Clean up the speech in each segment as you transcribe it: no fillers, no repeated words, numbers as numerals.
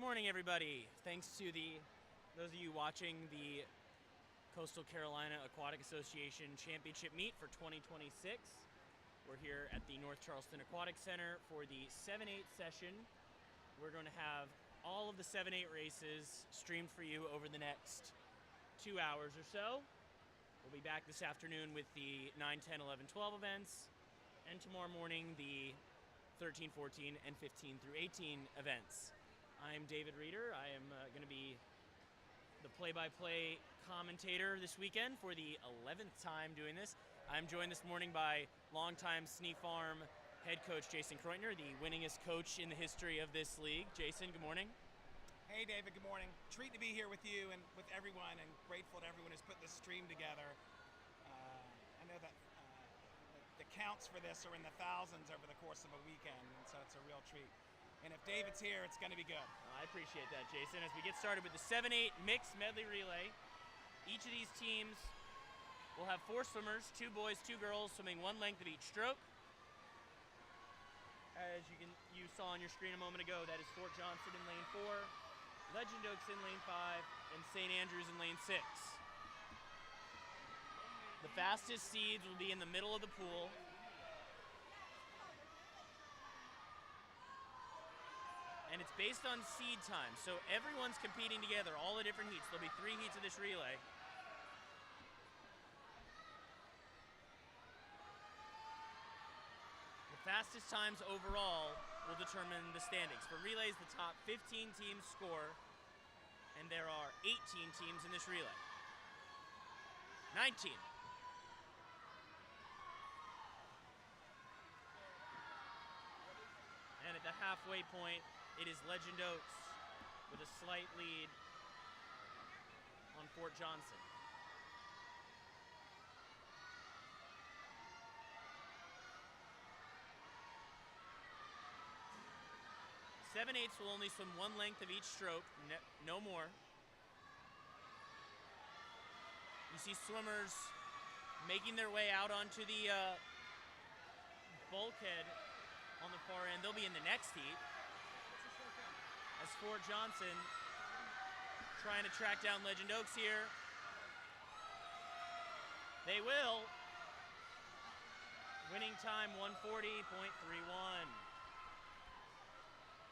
morning, everybody. Thanks to those of you watching the Coastal Carolina Aquatic Association Championship Meet for 2026. We're here at the North Charleston Aquatic Center for the 7-8 session. We're going to have all of the 7-8 races streamed for you over the next 2 hours or so. We'll be back this afternoon with the 9, 10, 11, 12 events, and tomorrow morning the 13, 14, and 15 through 18 events. I'm David Reeder. I am going to be the play-by-play commentator this weekend for the 11th time doing this. I'm joined this morning by longtime Snee Farm head coach Jason Kreutner, the winningest coach in the history of this league. Jason, good morning. Hey David, good morning. Treat to be here with you and with everyone, and grateful to everyone who's put this stream together. I know that the counts for this are in the thousands over the course of a weekend, and so it's a real treat. And if David's here, it's going to be good. I appreciate that, Jason. As we get started with the 7-8 mixed medley relay, each of these teams will have 4 swimmers, 2 boys, 2 girls, swimming one length of each stroke. As you saw on your screen a moment ago, that is Fort Johnson in lane 4, Legend Oaks in lane 5, and St. Andrews in lane 6. The fastest seeds will be in the middle of the pool. And it's based on seed time, so everyone's competing together, all the different heats. There'll be 3 heats of this relay. The fastest times overall will determine the standings. For relays, the top 15 teams score, and there are 18 teams in this relay. 19. And at the halfway point, it is Legend Oaks with a slight lead on Fort Johnson. The 7-8s will only swim one length of each stroke, no more. You see swimmers making their way out onto the bulkhead on the far end. They'll be in the next heat. As Fort Johnson trying to track down Legend Oaks here. They will. Winning time 140.31.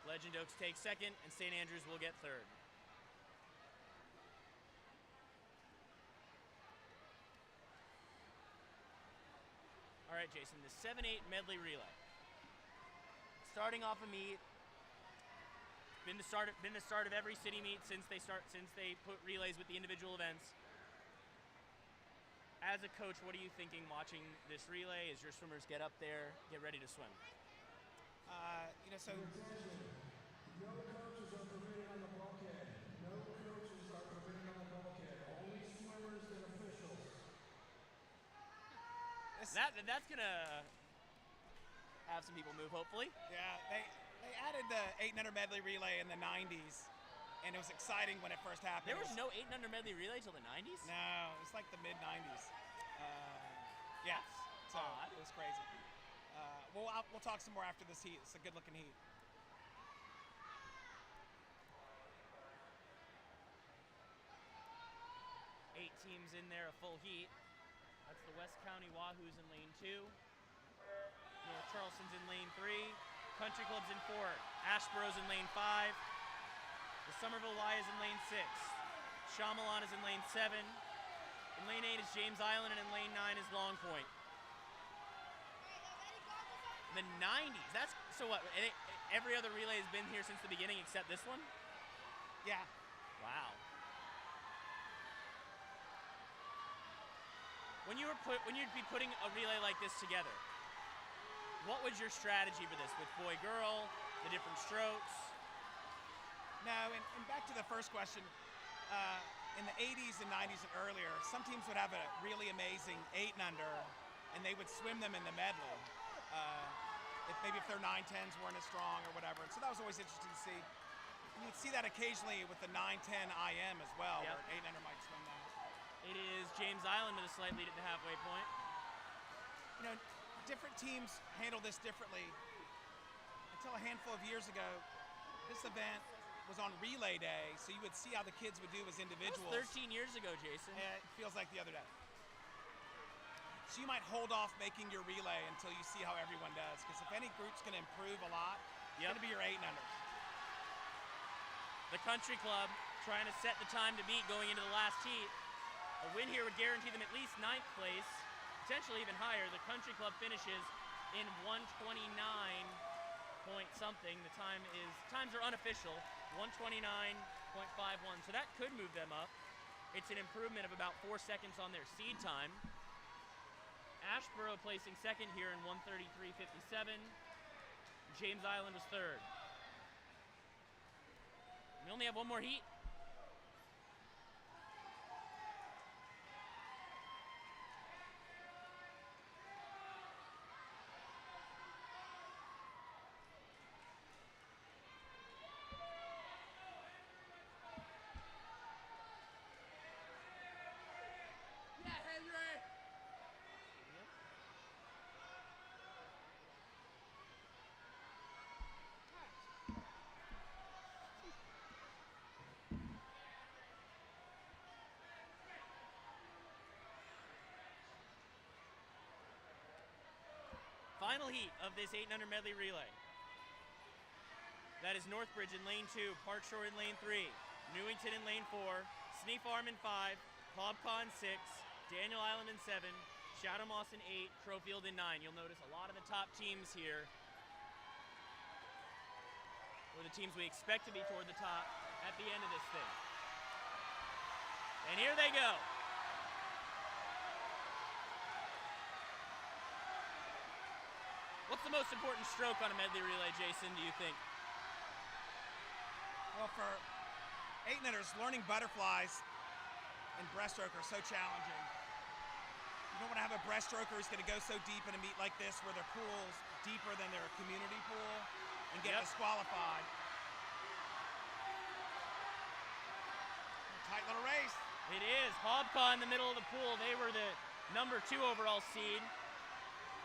Legend Oaks takes second, and St. Andrews will get third. All right, Jason, the 7-8 medley relay. Starting off a meet. Been the start of every city meet since they put relays with the individual events. As a coach, what are you thinking watching this relay as your swimmers get up there, get ready to swim? So no coaches are permitted on the bulkhead. No coaches are permitted on the bulkhead. Only swimmers and officials. That's gonna have some people move, hopefully. Yeah, they added the 800 medley relay in the 90s, and it was exciting when it first happened. There was no 800 medley relay till the 90s? No, it was like the mid-90s. Yes, so it was crazy. We'll talk some more after this heat. It's a good-looking heat. Eight teams in there, a full heat. That's the West County Wahoos in lane 2. North Charleston's in lane 3. Country Club's in 4. Asheboro's in lane 5. The Somerville Y is in lane 6. Chamalon is in lane 7. In lane 8 is James Island, and in lane 9 is Long Point. The 90s. That's so what? Every other relay has been here since the beginning except this one? Yeah. Wow. When you'd be putting a relay like this together, what was your strategy for this with boy-girl, the different strokes? No, and back to the first question, in the 80s and 90s and earlier, some teams would have a really amazing 8 and under, and they would swim them in the medley. If their 9-10s weren't as strong or whatever. And so that was always interesting to see. And you'd see that occasionally with the 9-10 IM as well, yep, where 8 and under might swim that. It is James Island with a slight lead at the halfway point. Different teams handle this differently. Until a handful of years ago, this event was on relay day, so you would see how the kids would do as That individuals. was 13 years ago, Jason. It feels like the other day. So you might hold off making your relay until you see how everyone does, because if any group's going to improve a lot, it's going to be your 8 and unders. The Country Club trying to set the time to beat going into the last heat. A win here would guarantee them at least 9th place, potentially even higher. The Country Club finishes in 129 point something. The times are unofficial, 129.51. So that could move them up. It's an improvement of about 4 seconds on their seed time. Ashboro placing second here in 133.57. James Island was third. We only have one more heat. Final heat of this 8 and under medley relay. That is Northbridge in lane 2, Park Shore in lane 3, Newington in lane 4, Sneak Farm in 5, Pobca in 6, Daniel Island in 7, Shadow Moss in 8, Crowfield in 9. You'll notice a lot of the top teams here were the teams we expect to be toward the top at the end of this thing. And here they go. What's the most important stroke on a medley relay, Jason, do you think? Well, for 8 and unders, learning butterflies and breaststroke are so challenging. You don't want to have a breaststroker who's going to go so deep in a meet like this where their pool's deeper than their community pool and get disqualified. Tight little race. It is. Pobca in the middle of the pool. They were the number 2 overall seed.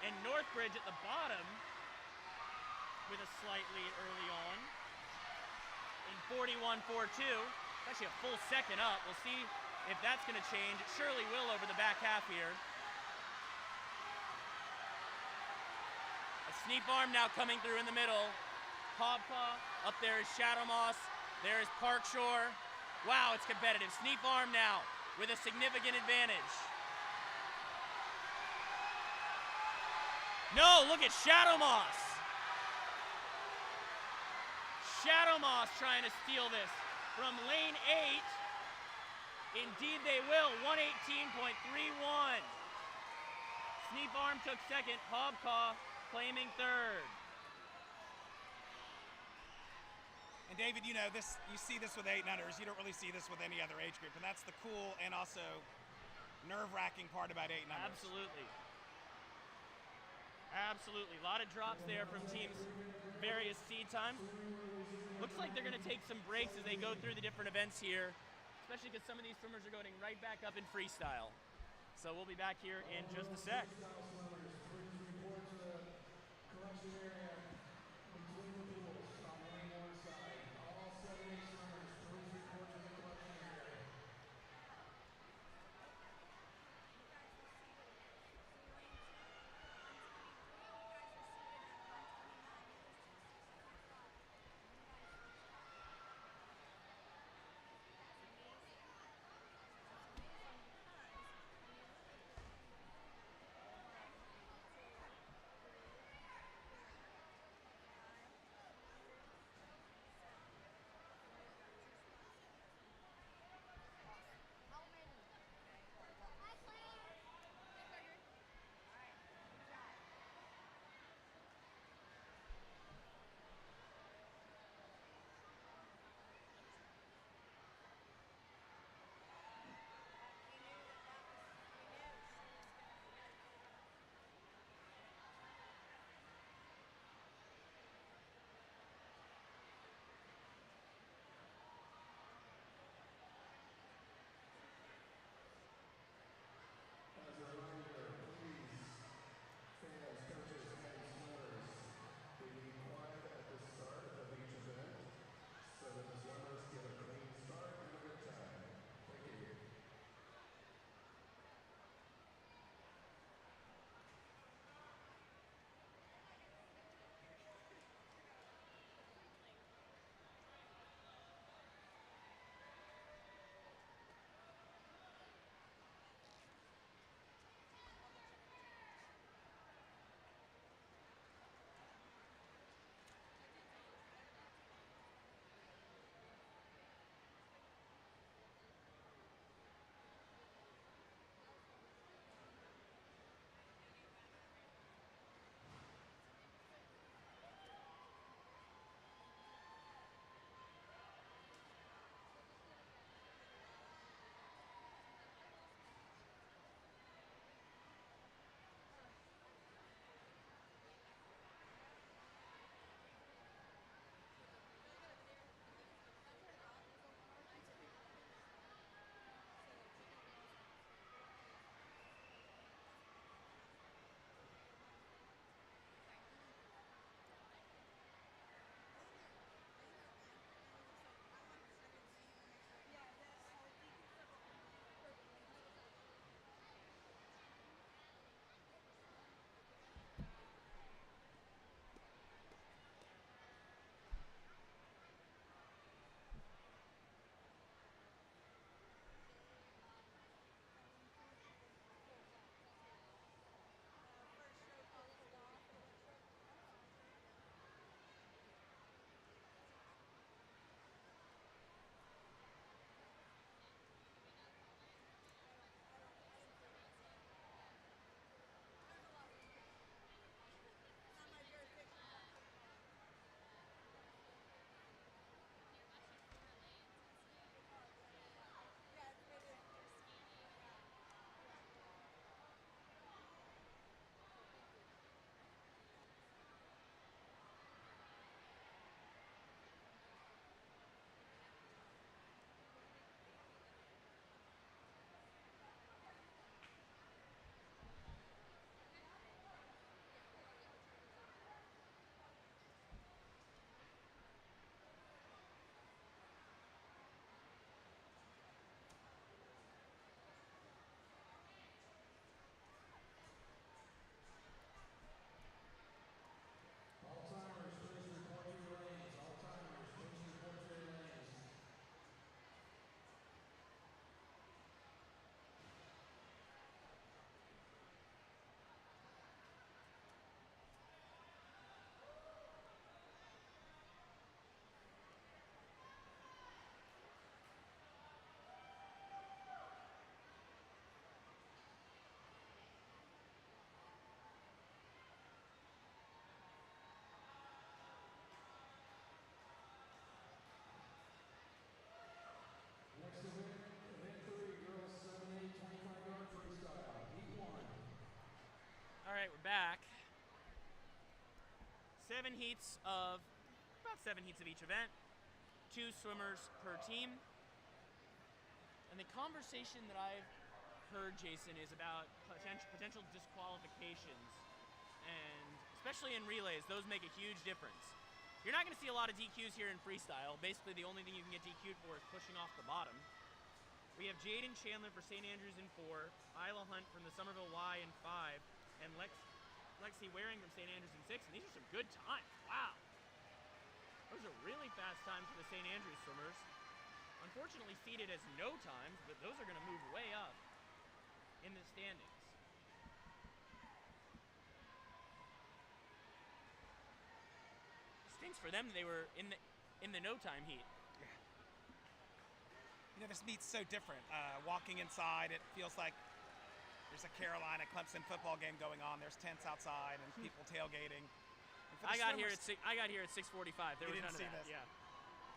And Northbridge at the bottom with a slight lead early on in 41.42. Actually a full second up. We'll see if that's going to change. It surely will over the back half here. A Sneak Farm now coming through in the middle. Pobca, up there is Shadow Moss. There is Park Shore. Wow, it's competitive. Sneak Farm now with a significant advantage. No, look at Shadow Moss. Shadow Moss trying to steal this from lane 8. Indeed they will, 118.31. Sneak Farm took second, Pobca claiming third. And David, you know this. You see this with 8 and unders. You don't really see this with any other age group, and that's the cool and also nerve-wracking part about 8 and unders. Absolutely. Absolutely. A lot of drops there from teams' various seed times. Looks like they're going to take some breaks as they go through the different events here, especially because some of these swimmers are going right back up in freestyle. So we'll be back here in just a sec. 7 heats of each event, 2 swimmers per team. And the conversation that I've heard, Jason, is about potential disqualifications, and especially in relays, those make a huge difference. You're not going to see a lot of DQs here in freestyle. Basically, the only thing you can get DQ'd for is pushing off the bottom. We have Jaden Chandler for St. Andrews in 4, Isla Hunt from the Somerville Y in 5, and Lexi Waring from St. Andrews in 6, and these are some good times. Wow. Those are really fast times for the St. Andrews swimmers. Unfortunately seeded as no times, but those are going to move way up in the standings. Stinks for them they were in the no time heat. You know, this meet's so different. Walking inside, it feels like there's a Carolina Clemson football game going on. There's tents outside and people tailgating. And I got here at 6:45. There was none of that. This. Yeah.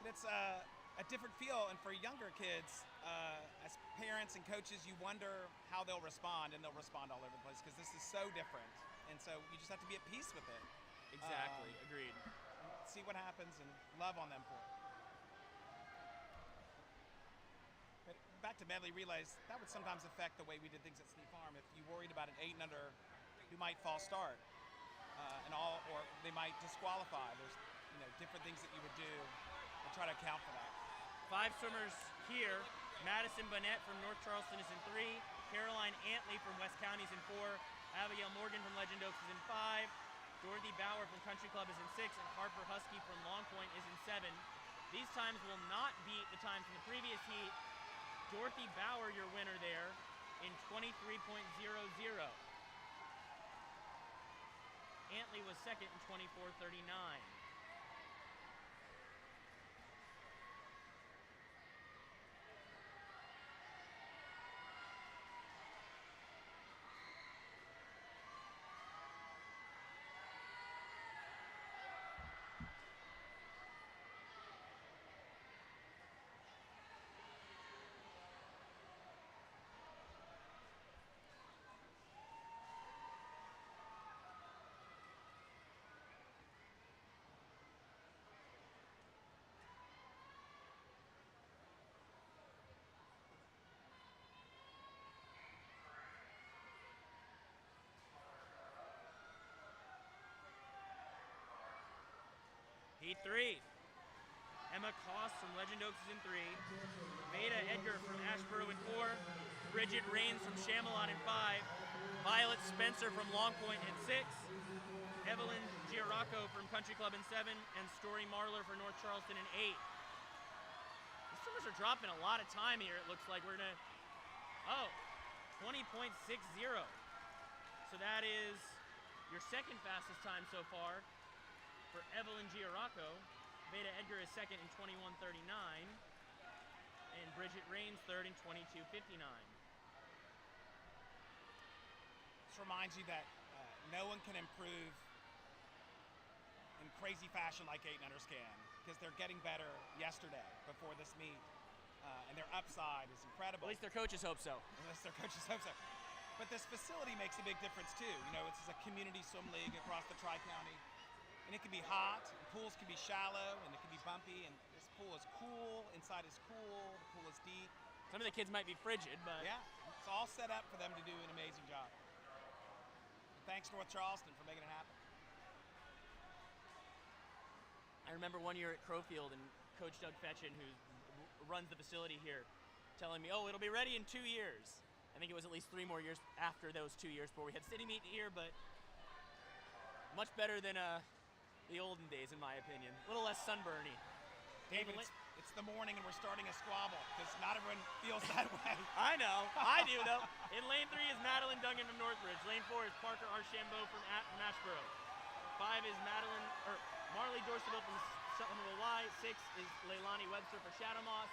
But it's a different feel, and for younger kids, as parents and coaches, you wonder how they'll respond, and they'll respond all over the place because this is so different, and so you just have to be at peace with it. Exactly. Agreed. See what happens and love on them for it. But back to medley relays, that would sometimes affect the way we did things at Sneak Farm. If you worried about an 8 and under who might false start, or they might disqualify, there's different things that you would do to try to account for that. 5 swimmers here. Madison Burnett from North Charleston is in 3. Caroline Antley from West County is in 4. Abigail Morgan from Legend Oaks is in 5. Dorothy Bauer from Country Club is in 6. And Harper Husky from Long Point is in 7. These times will not beat the times from the previous heat. Dorothy Bauer, your winner there, in 23.00. Antley was second in 24:39. Heat 3. Emma Koss from Legend Oaks is in 3. Veda Edgar from Ashboro in 4. Bridget Rains from Chamelot in 5. Violet Spencer from Long Point in 6. Evelyn Giaracco from Country Club in 7. And Story Marler for North Charleston in 8. The swimmers are dropping a lot of time here, it looks like. We're going to... 20.60. So that is your second fastest time so far for Evelyn Giaracco. Veda Edgar is second in 21:39, and Bridget Rains third in 22:59. This reminds you that no one can improve in crazy fashion like 8 and unders can, because they're getting better yesterday before this meet, and their upside is incredible. At least their coaches hope so. But this facility makes a big difference too. It's a community swim league across the Tri-County. And it can be hot, pools can be shallow, and it can be bumpy, and this pool is cool, inside is cool, the pool is deep. Some of the kids might be frigid, but... Yeah, it's all set up for them to do an amazing job. And thanks North Charleston for making it happen. I remember one year at Crowfield, and Coach Doug Fetchin, who runs the facility here, telling me, it'll be ready in 2 years. I think it was at least 3 more years after those 2 years before we had city meet here, but much better than the olden days, in my opinion. A little less sunburny. David, it's the morning and we're starting a squabble, because not everyone feels that way. I know. I do, though. In lane 3 is Madeline Dungan from Northridge. Lane 4 is Parker Archambault from Ashboro. 5 is Marley Dorseville from Somerville Y. 6 is Leilani Webster for Shadow Moss.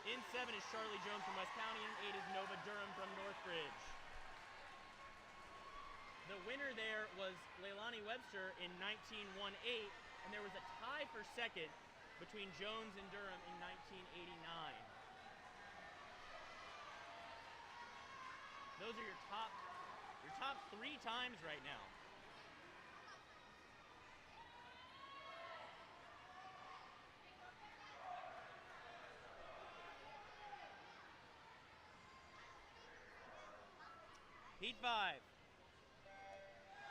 In 7 is Charlie Jones from West County. And 8 is Nova Durham from Northridge. The winner there was Leilani Webster in 1918, and there was a tie for second between Jones and Durham in 1989. Those are your top 3 times right now. Heat 5.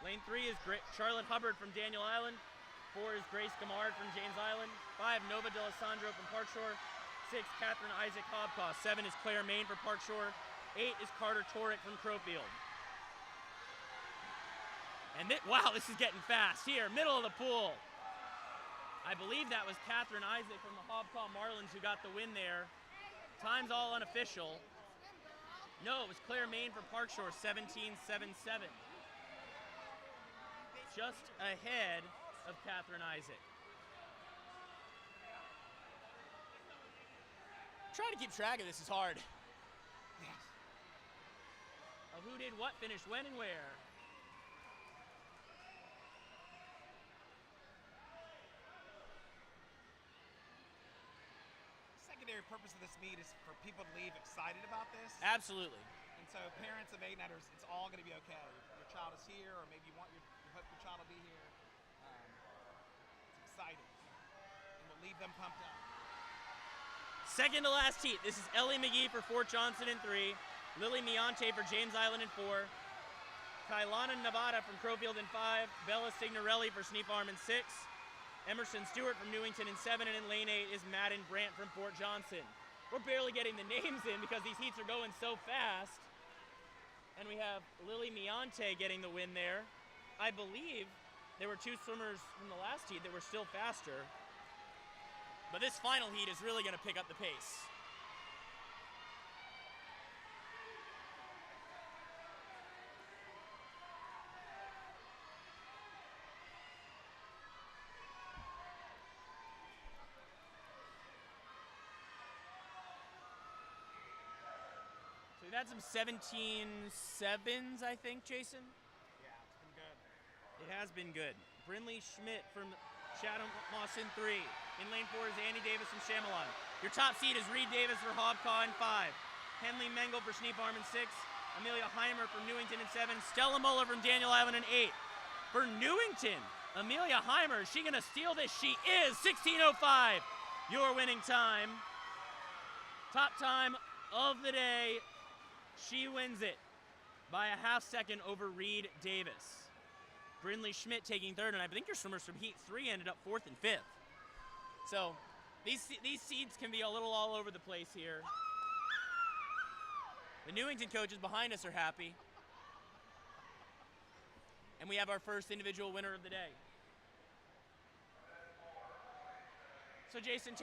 Lane 3 is Charlotte Hubbard from Daniel Island. 4 is Grace Gamard from James Island. 5, Nova D'Alessandro from Park Shore. 6, Catherine Isaac Hobcost. 7 is Claire Main for Park Shore. 8 is Carter Torek from Crowfield. And wow, this is getting fast. Here, middle of the pool. I believe that was Catherine Isaac from the Hobcaw Marlins who got the win there. Time's all unofficial. No, it was Claire Main for Park Shore, 17.77. Just ahead of Catherine Isaac. Trying to keep track of this is hard. Yes. Of who did what, finished when and where. Secondary purpose of this meet is for people to leave excited about this. Absolutely. And so parents of 8-nutters, it's all going to be okay. Your child is here, or maybe you hope your child will be here. It's exciting. And we'll leave them pumped up. Second to last heat. This is Ellie McGee for Fort Johnson in 3. Lily Miante for James Island in 4. Kailana Nevada from Crowfield in 5. Bella Signorelli for Sneap Farm in 6. Emerson Stewart from Newington in 7. And in lane 8 is Madden Brandt from Fort Johnson. We're barely getting the names in because these heats are going so fast. And we have Lily Miante getting the win there. I believe there were 2 swimmers from the last heat that were still faster. But this final heat is really going to pick up the pace. So we've had some 17.7s, I think, Jason? Yeah, it's been good. It has been good. Brinley Schmidt from Chatham Moss in 3. In lane 4 is Annie Davis from Chamelon. Your top seed is Reed Davis for Hobcaw in 5. Henley Mengel for Sneap Farm in 6. Amelia Heimer from Newington in 7. Stella Muller from Daniel Island in 8. For Newington, Amelia Heimer, is she going to steal this? She is! 16:05, your winning time. Top time of the day. She wins it by a half second over Reed Davis. Brinley Schmidt taking 3rd, and I think your swimmers from Heat 3 ended up 4th and 5th. So these seeds can be a little all over the place here. The Newington coaches behind us are happy. And we have our first individual winner of the day. So Jason,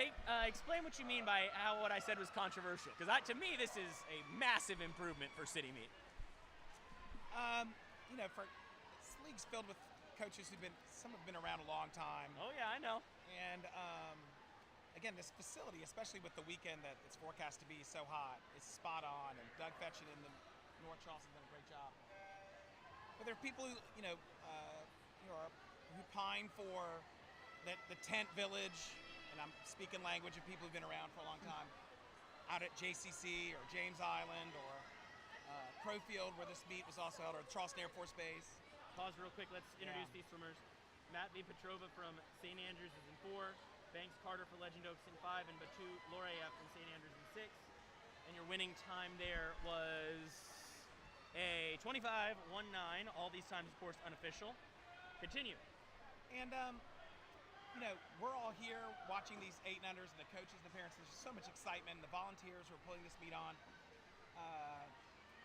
explain what you mean by how what I said was controversial, because to me this is a massive improvement for City Meet. This league's filled with coaches some have been around a long time. Oh yeah, I know. And again, this facility, especially with the weekend that it's forecast to be so hot, is spot on. And Doug Fetchin and the North Charleston done a great job. But there are people who who pine for the tent village, and I'm speaking language of people who've been around for a long time, out at JCC or James Island or Crowfield, where this meet was also held, or Charleston Air Force Base. Pause real quick. Let's introduce these swimmers. Matt V. Petrova from St. Andrews is in 4. Banks Carter for Legend Oaks in 5. And Batu Loreyev from St. Andrews in 6. And your winning time there was a 25.19. All these times, of course, unofficial. Continue. And, we're all here watching these 8-nutters and the coaches and the parents. There's just so much excitement. The volunteers who are putting this meet on.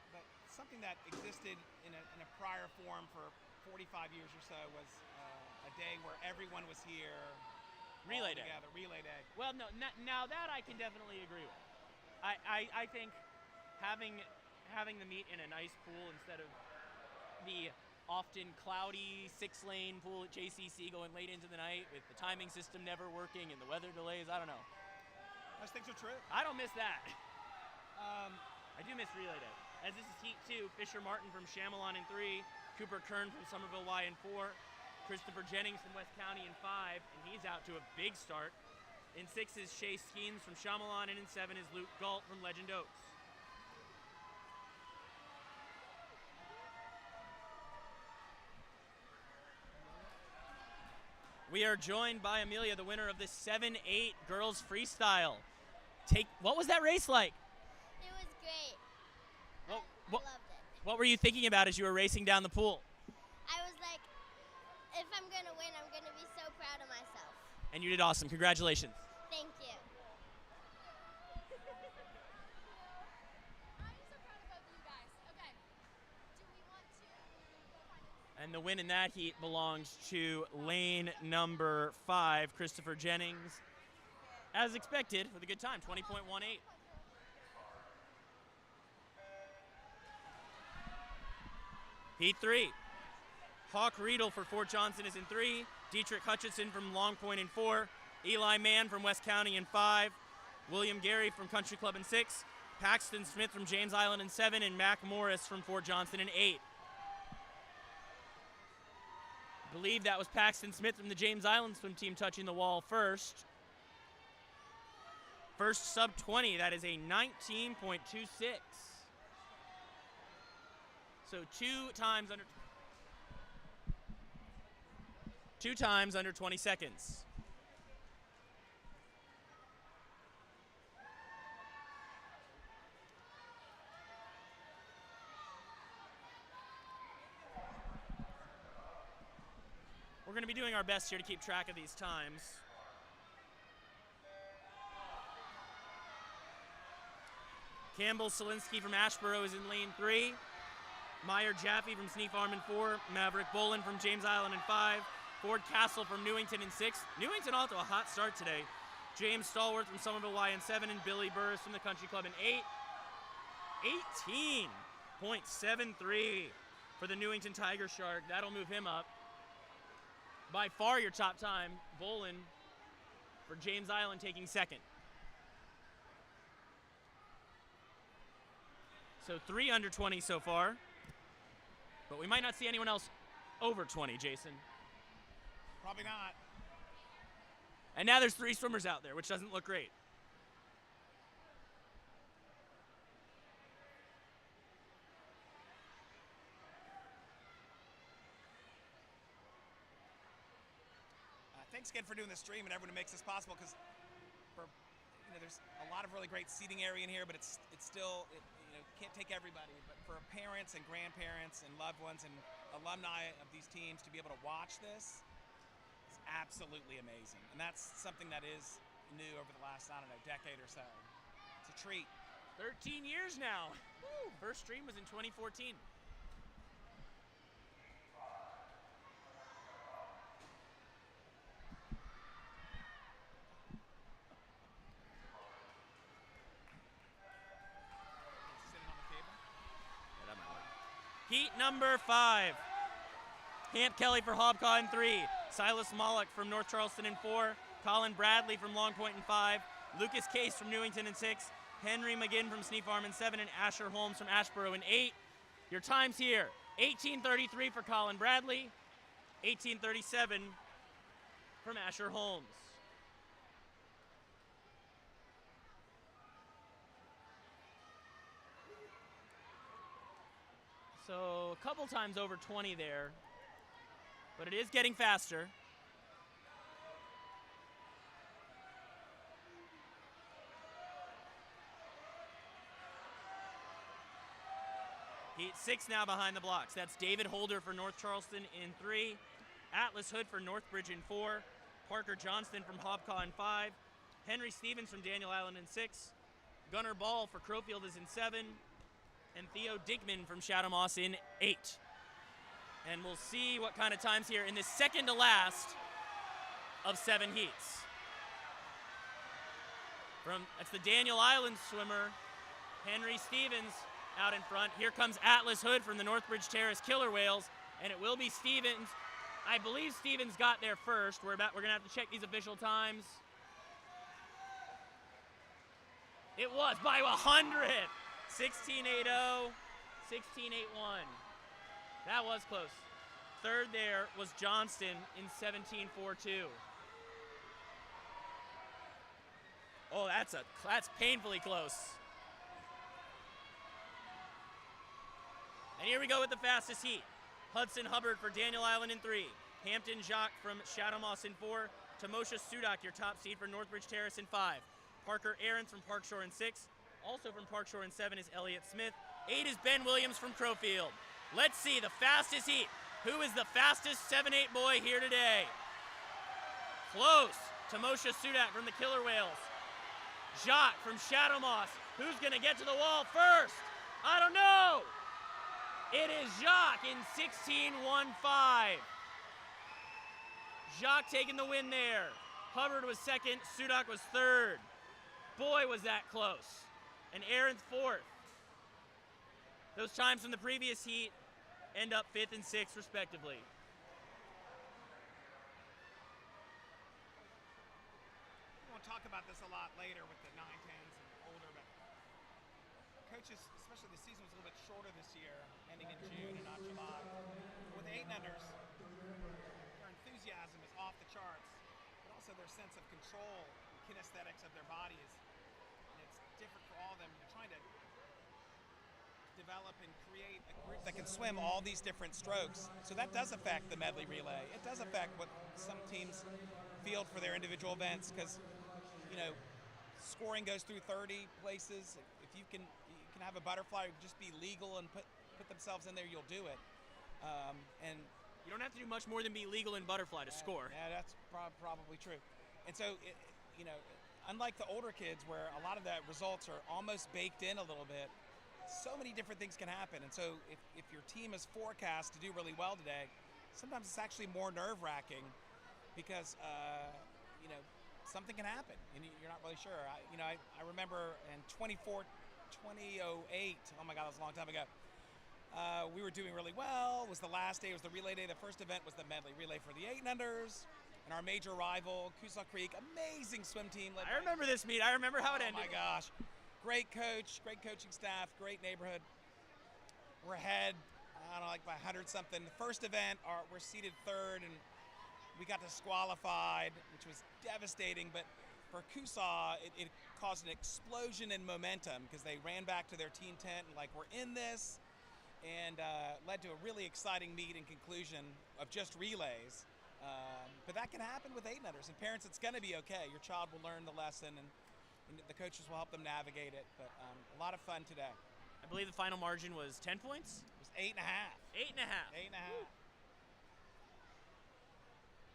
But something that existed in a prior form for 45 years or so was a day where everyone was here. Relay day. Together. Relay day. Well, no, now that I can definitely agree with. I think having the meet in a nice pool instead of the often cloudy 6-lane pool at JCC going late into the night with the timing system never working and the weather delays, I don't know. Those things are true. I don't miss that. I do miss relay day. As this is Heat 2, Fisher Martin from Chamelon in 3, Cooper Kern from Somerville Y in 4, Christopher Jennings from West County in 5, and he's out to a big start. In 6 is Shay Skeens from Chamelon, and in 7 is Luke Galt from Legend Oaks. We are joined by Amelia, the winner of the 7-8 girls freestyle. What was that race like? It was great. Well, I loved it. What were you thinking about as you were racing down the pool? I was like, if I'm going to win, I'm going to be so proud of myself. And you did awesome. Congratulations. Thank you. I'm so proud of both of you guys. Okay. Do we want to go find it? And the win in that heat belongs to lane number 5, Christopher Jennings. As expected, with a good time, 20.18. Heat 3. Hawk Riedel for Fort Johnson is in 3. Dietrich Hutchinson from Long Point in 4. Eli Mann from West County in 5. William Gary from Country Club in 6. Paxton Smith from James Island in 7. And Mac Morris from Fort Johnson in 8. I believe that was Paxton Smith from the James Island swim team touching the wall first. First sub 20, that is a 19.26. So two times under 20 seconds. We're going to be doing our best here to keep track of these times. Campbell Solinsky from Ashboro is in lane 3. Meyer Jaffe from Sneak Farm in 4. Maverick Bolin from James Island in 5. Ford Castle from Newington in 6. Newington off to a hot start today. James Stallworth from Somerville Y in 7. And Billy Burris from the Country Club in 8. 18.73 for the Newington Tiger Shark. That'll move him up. By far your top time, Bolin for James Island taking second. So 3 under 20 so far. But we might not see anyone else over 20, Jason. Probably not. And now there's 3 swimmers out there, which doesn't look great. Thanks again for doing the stream and everyone who makes this possible, because there's a lot of really great seating area in here, but it's still can't take everybody. But for parents and grandparents and loved ones and alumni of these teams to be able to watch this is absolutely amazing. And that's something that is new over the last, decade or so. It's a treat. 13 years now. Woo. First stream was in 2014. Heat number 5. Hamp Kelly for Hobcaw in 3. Silas Mollick from North Charleston in 4. Colin Bradley from Long Point in 5. Lucas Case from Newington in 6. Henry McGinn from Sneak Farm in 7. And Asher Holmes from Ashboro in 8. Your times here, 18:33 for Colin Bradley. 18:37 from Asher Holmes. So a couple times over 20 there, but it is getting faster. Heat 6 now behind the blocks. That's David Holder for North Charleston in 3. Atlas Hood for Northbridge in 4. Parker Johnston from Hobcaw in 5. Henry Stevens from Daniel Island in 6. Gunnar Ball for Crowfield is in 7. And Theo Dickman from Shadow Moss in 8. And we'll see what kind of times here in the second to last of 7 heats. That's the Daniel Island swimmer, Henry Stevens, out in front. Here comes Atlas Hood from the Northbridge Terrace Killer Whales, and it will be Stevens. I believe Stevens got there first. We're gonna have to check these official times. It was by 100. 16.80, 16.81. That was close. Third there was Johnston in 17.42. Oh, that's painfully close. And here we go with the fastest heat. Hudson Hubbard for Daniel Island in 3. Hampton Jacques from Shadow Moss in 4. Tamosha Sudak, your top seed for Northbridge Terrace in 5. Parker Aarons from Park Shore in 6. Also from Park Shore in 7 is Elliott Smith. 8 is Ben Williams from Crowfield. Let's see the fastest heat. Who is the fastest 7-8 boy here today? Close to Moshe Sudak from the Killer Whales. Jacques from Shadow Moss. Who's gonna get to the wall first? I don't know. It is Jacques in 16.15. Jacques taking the win there. Hubbard was second, Sudak was third. Boy, was that close. And Aaron fourth. Those times from the previous heat end up 5th and 6th, respectively. We'll talk about this a lot later with the 9-10s and older, but coaches, especially the season was a little bit shorter this year, ending in June and not July. With 8-unders, their enthusiasm is off the charts, but also their sense of control and kinesthetics of their bodies. And it's different for all of them. You're trying to develop and create a group that can swim all these different strokes. So that does affect the medley relay. It does affect what some teams field for their individual events, because scoring goes through 30 places. If you can have a butterfly just be legal and put themselves in there, you'll do it. And You don't have to do much more than be legal in butterfly to score. yeah, that's probably true. And so unlike the older kids where a lot of the results are almost baked in a little bit, so many different things can happen. And so if your team is forecast to do really well today, sometimes it's actually more nerve-wracking because something can happen and you're not really sure. I remember in 2008, oh my God, that was a long time ago, we were doing really well. It was the last day, it was the relay day. The first event was the medley relay for the 8-unders. And our major rival, Coosaw Creek, amazing swim team. I remember this meet. I remember how it ended. Oh my gosh. Great coach, great coaching staff, great neighborhood. We're ahead, I don't know, like by 100-something. The first event, we're seated third, and we got disqualified, which was devastating. But for Coosaw, it caused an explosion in momentum because they ran back to their team tent and we're in this, and led to a really exciting meet and conclusion of just relays. But that can happen with 8-unders, and parents, it's going to be okay. Your child will learn the lesson, and the coaches will help them navigate it. But a lot of fun today. I believe the final margin was 10 points? It was 8.5. 8.5. 8.5.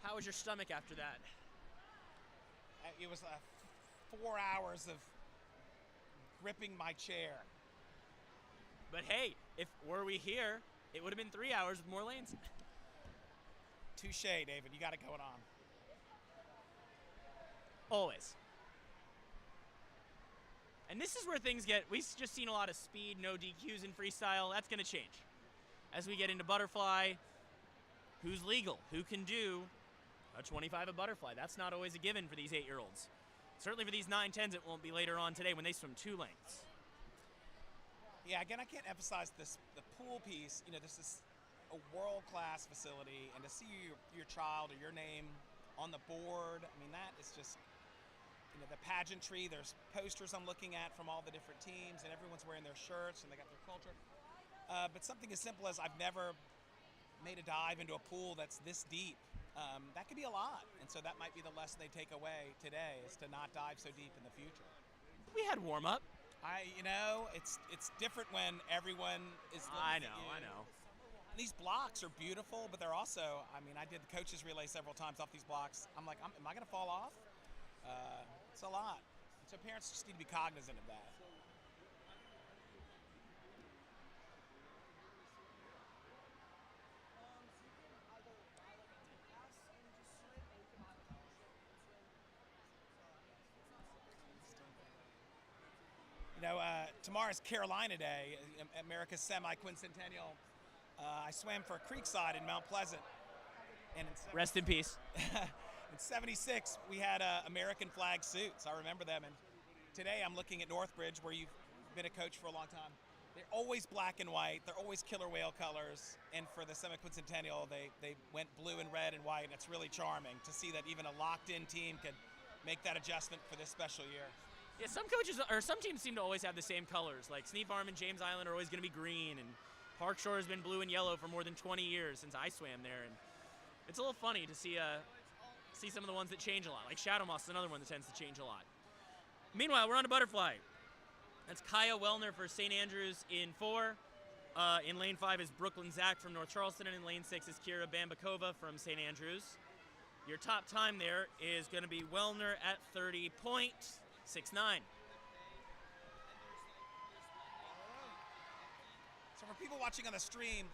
How was your stomach after that? It was 4 hours of gripping my chair. But hey, if were we here, it would have been 3 hours with more lanes. Touche, David. You got it going on. Always. And this is where things we've just seen a lot of speed, no DQs in freestyle. That's going to change. As we get into butterfly, who's legal? Who can do a 25 of butterfly? That's not always a given for these 8-year-olds. Certainly for these 9-10s, it won't be later on today when they swim 2 lengths. Yeah, again, I can't emphasize the pool piece. This is a world-class facility, and to see your child or your name on the board, I mean, that is just, the pageantry. There's posters I'm looking at from all the different teams, and everyone's wearing their shirts, and they got their culture. But something as simple as I've never made a dive into a pool that's this deep. That could be a lot, and so that might be the lesson they take away today, is to not dive so deep in the future. We had warm-up. It's different when everyone is looking I at you. know. These blocks are beautiful, but they're also, I did the coaches relay several times off these blocks. I'm like, am I going to fall off? It's a lot. So parents just need to be cognizant of that. Tomorrow's Carolina Day, America's semi-quincentennial. I swam for Creekside in Mount Pleasant. And Rest in peace. In '76, we had American flag suits. I remember them. And today I'm looking at Northbridge, where you've been a coach for a long time. They're always black and white. They're always killer whale colors. And for the semi-quincentennial, they went blue and red and white. And it's really charming to see that even a locked-in team could make that adjustment for this special year. Yeah, some teams seem to always have the same colors. Like Sneed Farm and James Island are always going to be green, and Park Shore has been blue and yellow for more than 20 years since I swam there. And it's a little funny to see some of the ones that change a lot. Like Shadow Moss is another one that tends to change a lot. Meanwhile, we're on to butterfly. That's Kaya Wellner for St. Andrews in 4. In lane 5 is Brooklyn Zach from North Charleston, and in lane 6 is Kira Bambakova from St. Andrews. Your top time there is going to be Wellner at 30.69. So for people watching on the stream,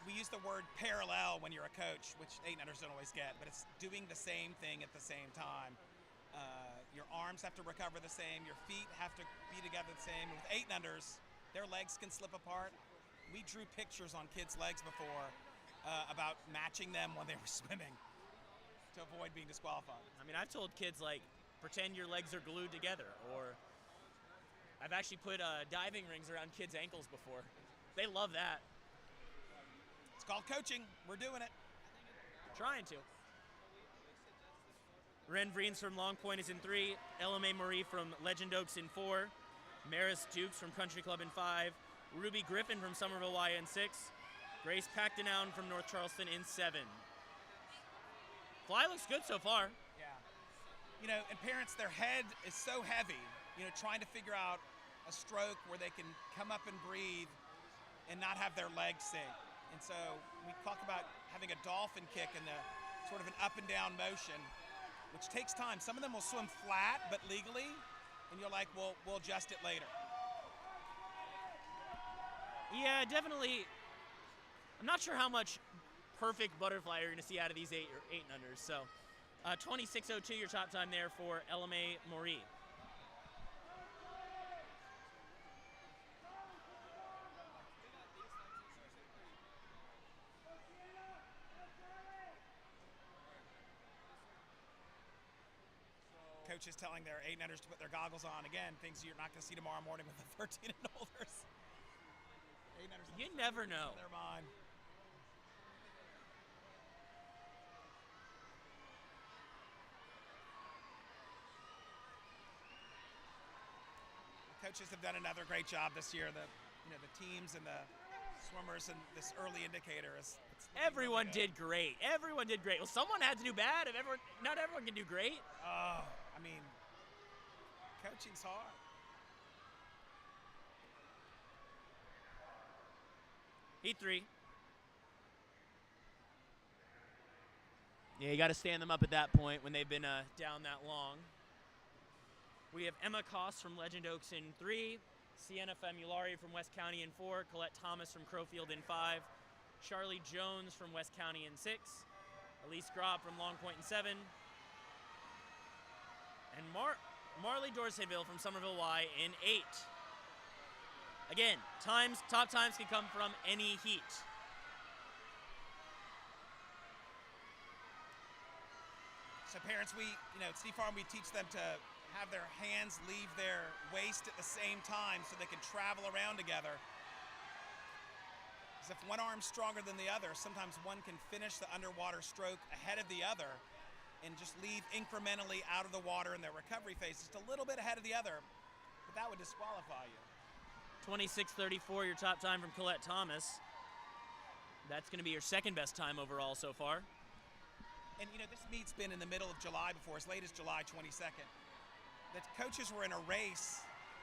we use the word parallel when you're a coach, which 8-unders don't always get, but it's doing the same thing at the same time. Your arms have to recover the same, your feet have to be together the same. With 8-unders, their legs can slip apart. We drew pictures on kids' legs before about matching them when they were swimming to avoid being disqualified. I mean, I've told kids, like, pretend your legs are glued together, or I've actually put diving rings around kids' ankles before. They love that. It's called coaching. We're doing it. Trying to. Ren Vreens from Long Point is in 3. LMA Marie from Legend Oaks in 4. Maris Dukes from Country Club in 5. Ruby Griffin from Somerville Y in 6. Grace Pactinown from North Charleston in 7. Fly looks good so far. Yeah. You know, and parents, their head is so heavy, you know, trying to figure out a stroke where they can come up and breathe and not have their legs sink. And so we talk about having a dolphin kick in the sort of an up and down motion, which takes time. Some of them will swim flat, but legally, and you're like, well, we'll adjust it later. Yeah, definitely. I'm not sure how much perfect butterfly you're going to see out of these 8-unders. So 26.02 your top time there for LMA Marie. Coaches telling their 8-unders to put their goggles on. Again, things you're not going to see tomorrow morning with the 13 and olders. 8-unders. You never know. Their mind. Coaches have done another great job this year. The teams and the swimmers and this early indicator is. Everyone did great. Everyone did great. Well, someone had to do bad. Not everyone can do great. Oh, I mean, coaching's hard. Heat 3. Yeah, you got to stand them up at that point when they've been down that long. We have Emma Koss from Legend Oaks in 3, Sienna Famulari from West County in 4, Colette Thomas from Crowfield in 5, Charlie Jones from West County in 6, Elise Grob from Long Point in 7, and Marley Dorseyville from Somerville Y in 8. Again, top times can come from any heat. So parents, at Steve Farm, we teach them to have their hands leave their waist at the same time so they can travel around together. Because if one arm's stronger than the other, sometimes one can finish the underwater stroke ahead of the other and just leave incrementally out of the water in their recovery phase, just a little bit ahead of the other, but that would disqualify you. 26:34, your top time from Colette Thomas. That's going to be your second best time overall so far. And this meet's been in the middle of July before, as late as July 22nd. The coaches were in a race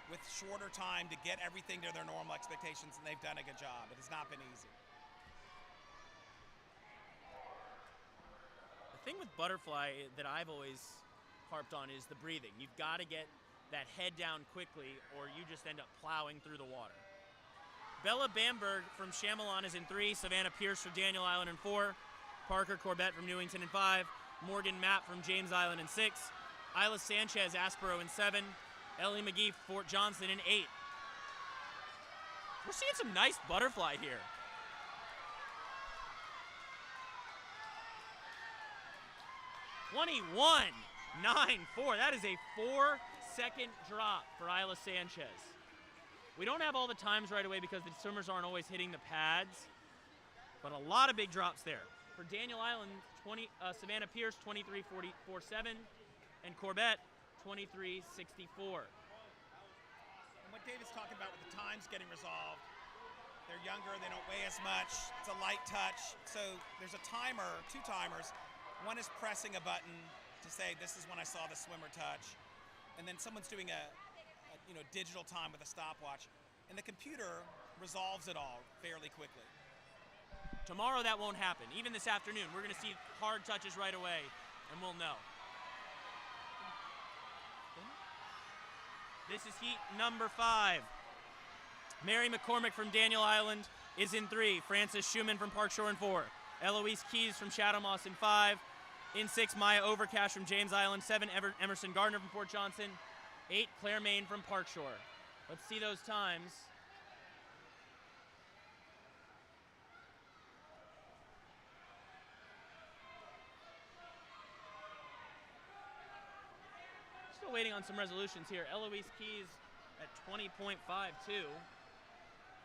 with shorter time to get everything to their normal expectations, and they've done a good job. It has not been easy. The thing with butterfly that I've always harped on is the breathing. You've got to get that head down quickly, or you just end up plowing through the water. Bella Bamberg from Chamelon is in 3, Savannah Pierce from Daniel Island in 4, Parker Corbett from Newington in 5, Morgan Mapp from James Island in 6, Isla Sanchez Aspero in 7, Ellie McGee Fort Johnson in 8. We're seeing some nice butterfly here. (21.94). That is a 4-second drop for Isla Sanchez. We don't have all the times right away because the swimmers aren't always hitting the pads, but a lot of big drops there. For Daniel Island, Savannah Pierce 23.44.7, and Corbett 23.64. And what David's talking about with the times getting resolved, they're younger, they don't weigh as much, it's a light touch. So there's a timer, 2 timers. One is pressing a button to say, this is when I saw the swimmer touch. And then someone's doing a digital time with a stopwatch, and the computer resolves it all fairly quickly. Tomorrow that won't happen. Even this afternoon, we're going to see hard touches right away, and we'll know. This is heat number 5. Mary McCormick from Daniel Island is in 3. Frances Schumann from Park Shore in 4. Eloise Keys from Shadow Moss in 5. In 6, Maya Overcash from James Island. 7, Emerson Gardner from Port Johnson. 8, Claire Main from Park Shore. Let's see those times. Still waiting on some resolutions here. Eloise Keys at 20.52.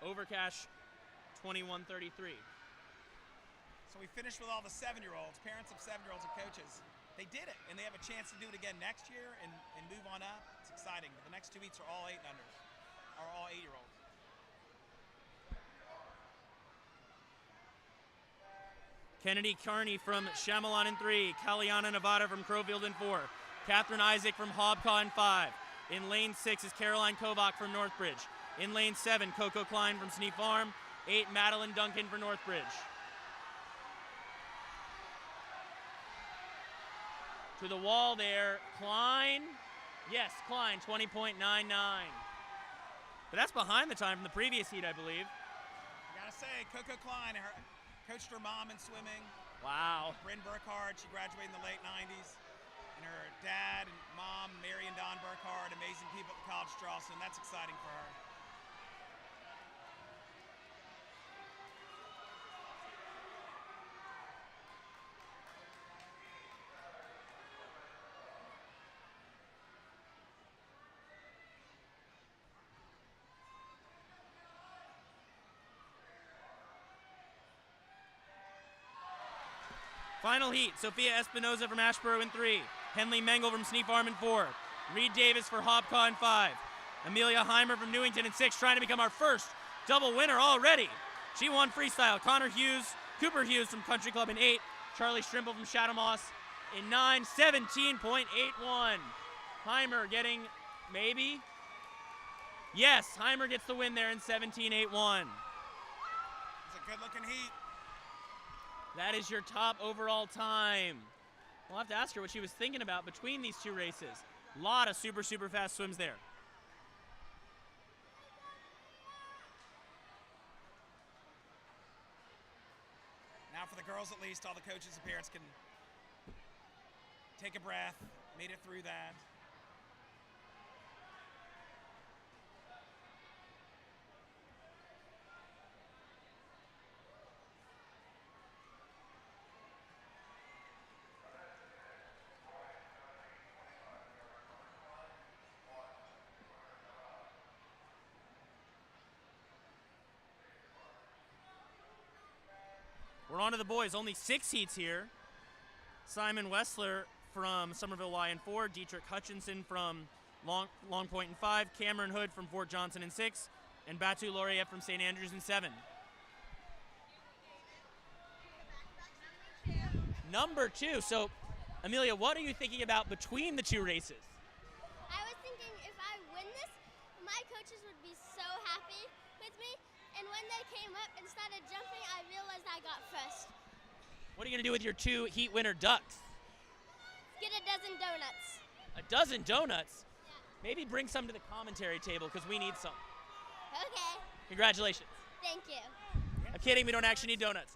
Overcash 21.33. So we finished with all the 7-year-olds, parents of 7-year-olds and coaches. They did it, and they have a chance to do it again next year and move on up. It's exciting. But the next 2 heats are all 8-unders, are all 8-year-olds. Kennedy Carney from Chamelon in 3. Caliana Nevada from Crowfield in 4. Catherine Isaac from Hobcaw in 5. In lane 6 is Caroline Kovach from Northbridge. In lane 7, Coco Klein from Sneak Farm. 8, Madeline Duncan for Northbridge. To the wall there, Klein. Yes, Klein, 20.99. But that's behind the time from the previous heat, I believe. I gotta say, Coco Klein coached her mom in swimming. Wow. Bryn Burkhardt, she graduated in the late 90s. And her dad and mom, Mary and Don Burkhardt, amazing people at the College of Charleston. That's exciting for her. Final heat, Sophia Espinoza from Ashboro in 3. Henley Mengel from Sneak Farm in 4. Reed Davis for Hobcaw in 5. Amelia Heimer from Newington in 6, trying to become our first double winner already. She won freestyle. Cooper Hughes from Country Club in 8. Charlie Strimple from Shadow Moss in 9, 17.81. Heimer getting, maybe? Yes, Heimer gets the win there in 17.81. It's a good-looking heat. That is your top overall time. We'll have to ask her what she was thinking about between these 2 races. A lot of super, super fast swims there. Now for the girls at least, all the coaches and parents can take a breath, made it through that. We're on to the boys. Only 6 heats here. Simon Wessler from Somerville Y in 4. Dietrich Hutchinson from Long Point in 5. Cameron Hood from Fort Johnson in 6. And Batu Laurier from St. Andrews in 7. Number 2. So, Amelia, what are you thinking about between the 2 races? I was thinking if I win this, my coaches would be so happy with me. And when they came up and started jumping, I realized I got first. What are you going to do with your 2 heat winner ducks? Get a dozen donuts. A dozen donuts? Yeah. Maybe bring some to the commentary table because we need some. Okay. Congratulations. Thank you. I'm kidding, we don't actually need donuts.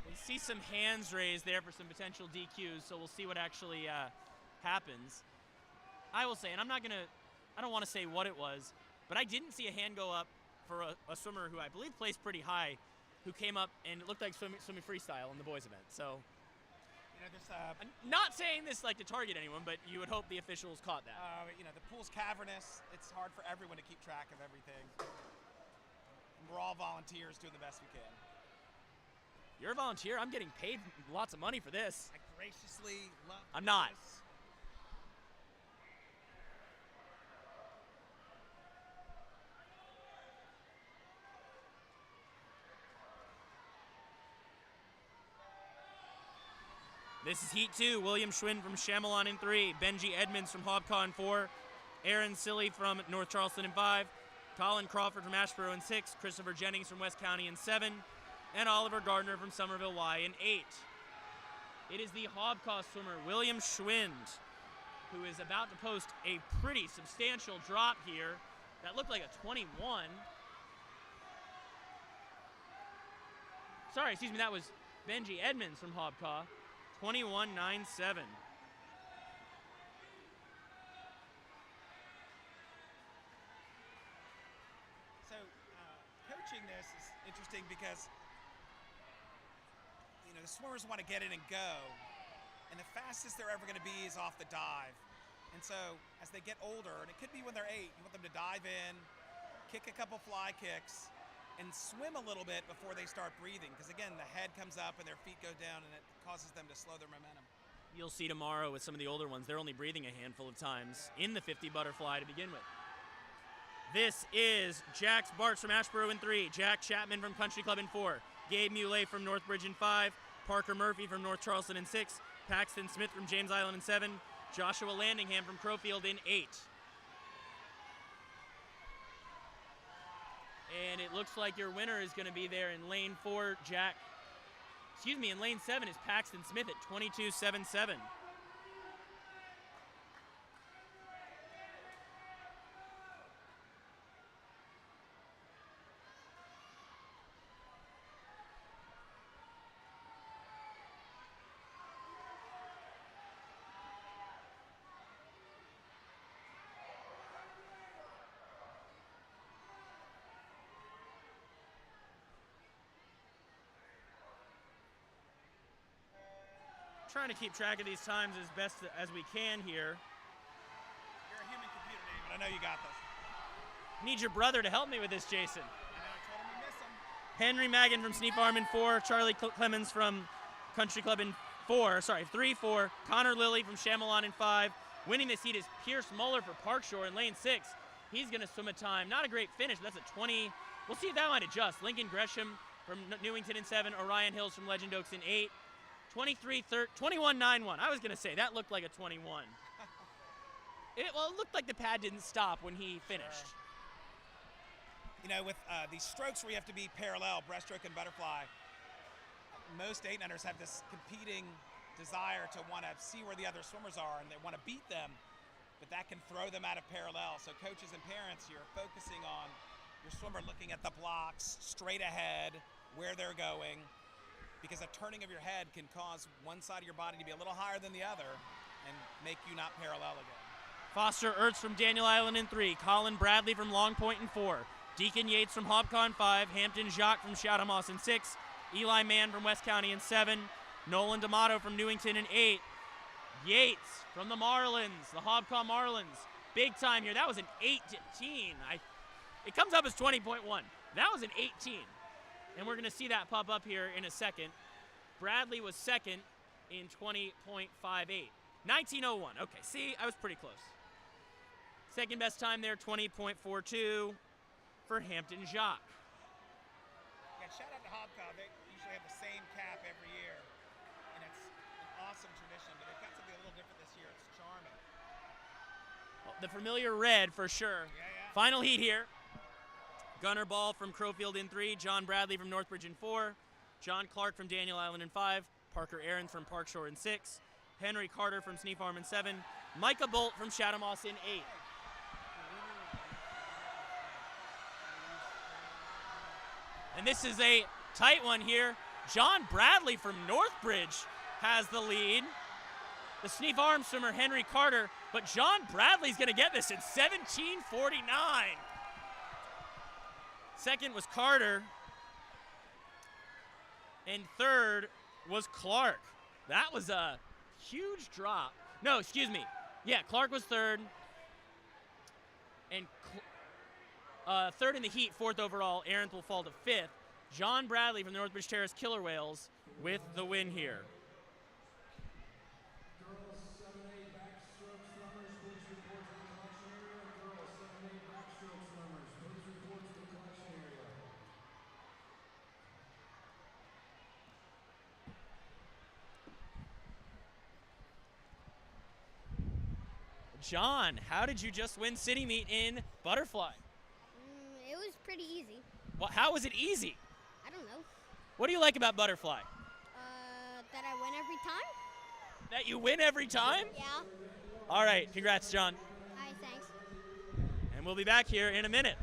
We see some hands raised there for some potential DQs, so we'll see what actually happens. I will say, and I don't want to say what it was, but I didn't see a hand go up for a swimmer who I believe placed pretty high, who came up and it looked like swimming freestyle in the boys event. So, I'm not saying this like to target anyone, but you would hope the officials caught that. The pool's cavernous. It's hard for everyone to keep track of everything. And we're all volunteers doing the best we can. You're a volunteer. I'm getting paid lots of money for this. I graciously love I'm not. this. This is Heat 2. William Schwinn from Chamelon in 3. Benji Edmonds from Hobcaw in 4. Aaron Silly from North Charleston in 5. Colin Crawford from Ashboro in 6. Christopher Jennings from West County in 7. And Oliver Gardner from Somerville Y in 8. It is the Hobcaw swimmer, William Schwind, who is about to post a pretty substantial drop here. That looked like a 21. Sorry, excuse me, that was Benji Edmonds from Hobcaw. 21.97. So, coaching this is interesting because, you know, the swimmers want to get in and go, and the fastest they're ever going to be is off the dive. And so, as they get older, and it could be when they're 8, you want them to dive in, kick a couple fly kicks, and swim a little bit before they start breathing. Because again, the head comes up and their feet go down, and it causes them to slow their momentum. You'll see tomorrow with some of the older ones, they're only breathing a handful of times in the 50 butterfly to begin with. This is Jax Bartz from Ashboro in 3, Jack Chapman from Country Club in 4, Gabe Muley from Northbridge in 5, Parker Murphy from North Charleston in 6, Paxton Smith from James Island in 7, Joshua Landingham from Crowfield in 8. And it looks like your winner is going to be there in lane 4, in lane 7 is Paxton Smith at 22.77. Trying to keep track of these times as best as we can here. You're a human computer, David. I know you got this. Need your brother to help me with this, Jason. I told him we miss him. Henry Magan from Sneak Farm in 4. Charlie Clemens from Country Club in 3-4. Connor Lilly from Chamelon in 5. Winning this heat is Pierce Muller for Parkshore in lane 6. He's going to swim a time. Not a great finish, but that's a 20. We'll see if that might adjust. Lincoln Gresham from Newington in 7. Orion Hills from Legend Oaks in 8. 21.91. I was going to say, that looked like a 21. It looked like the pad didn't stop when he finished. You know, with these strokes where you have to be parallel, breaststroke and butterfly, most 8-unders have this competing desire to want to see where the other swimmers are, and they want to beat them, but that can throw them out of parallel. So coaches and parents, you're focusing on your swimmer looking at the blocks, straight ahead, where they're going, because a turning of your head can cause one side of your body to be a little higher than the other and make you not parallel again. Foster Ertz from Daniel Island in 3. Colin Bradley from Long Point in 4. Deacon Yates from Hobcaw in 5. Hampton Jacques from Chathamos in 6. Eli Mann from West County in 7. Nolan D'Amato from Newington in 8. Yates from the Marlins, the Hobcaw Marlins. Big time here. That was an 18. It comes up as 20.1. That was an 18. And we're going to see that pop up here in a second. Bradley was second in 20.58. 19.01. Okay, see, I was pretty close. Second best time there, 20.42 for Hampton Jacques. Yeah, shout out to Hobcaw. They usually have the same cap every year, and it's an awesome tradition, but they've got something a little different this year. It's charming. Well, the familiar red for sure. Yeah. Final heat here. Gunnar Ball from Crowfield in 3, John Bradley from Northbridge in 4, John Clark from Daniel Island in 5, Parker Aarons from Parkshore in 6, Henry Carter from Sneak Farm in 7, Micah Bolt from Chathamos in 8. And this is a tight one here. John Bradley from Northbridge has the lead. The Sneak Farm swimmer Henry Carter, but John Bradley's going to get this in 17:49. Second was Carter, and third was Clark. That was a huge drop. No, excuse me. Yeah, Clark was third, and third in the heat, fourth overall. Aaron will fall to fifth. John Bradley from the Northbridge Terrace Killer Whales with the win here. Girls 7-8 backstroke swimmers, please report to the collection area. Girls 7-8 backstroke swimmers, please report to the collection area. John, how did you just win city meet in butterfly? It was pretty easy. Well, how was it easy? I don't know. What do you like about butterfly? That I win every time? That you win every time? Yeah. All right, congrats, John. Hi, thanks. And we'll be back here in a minute.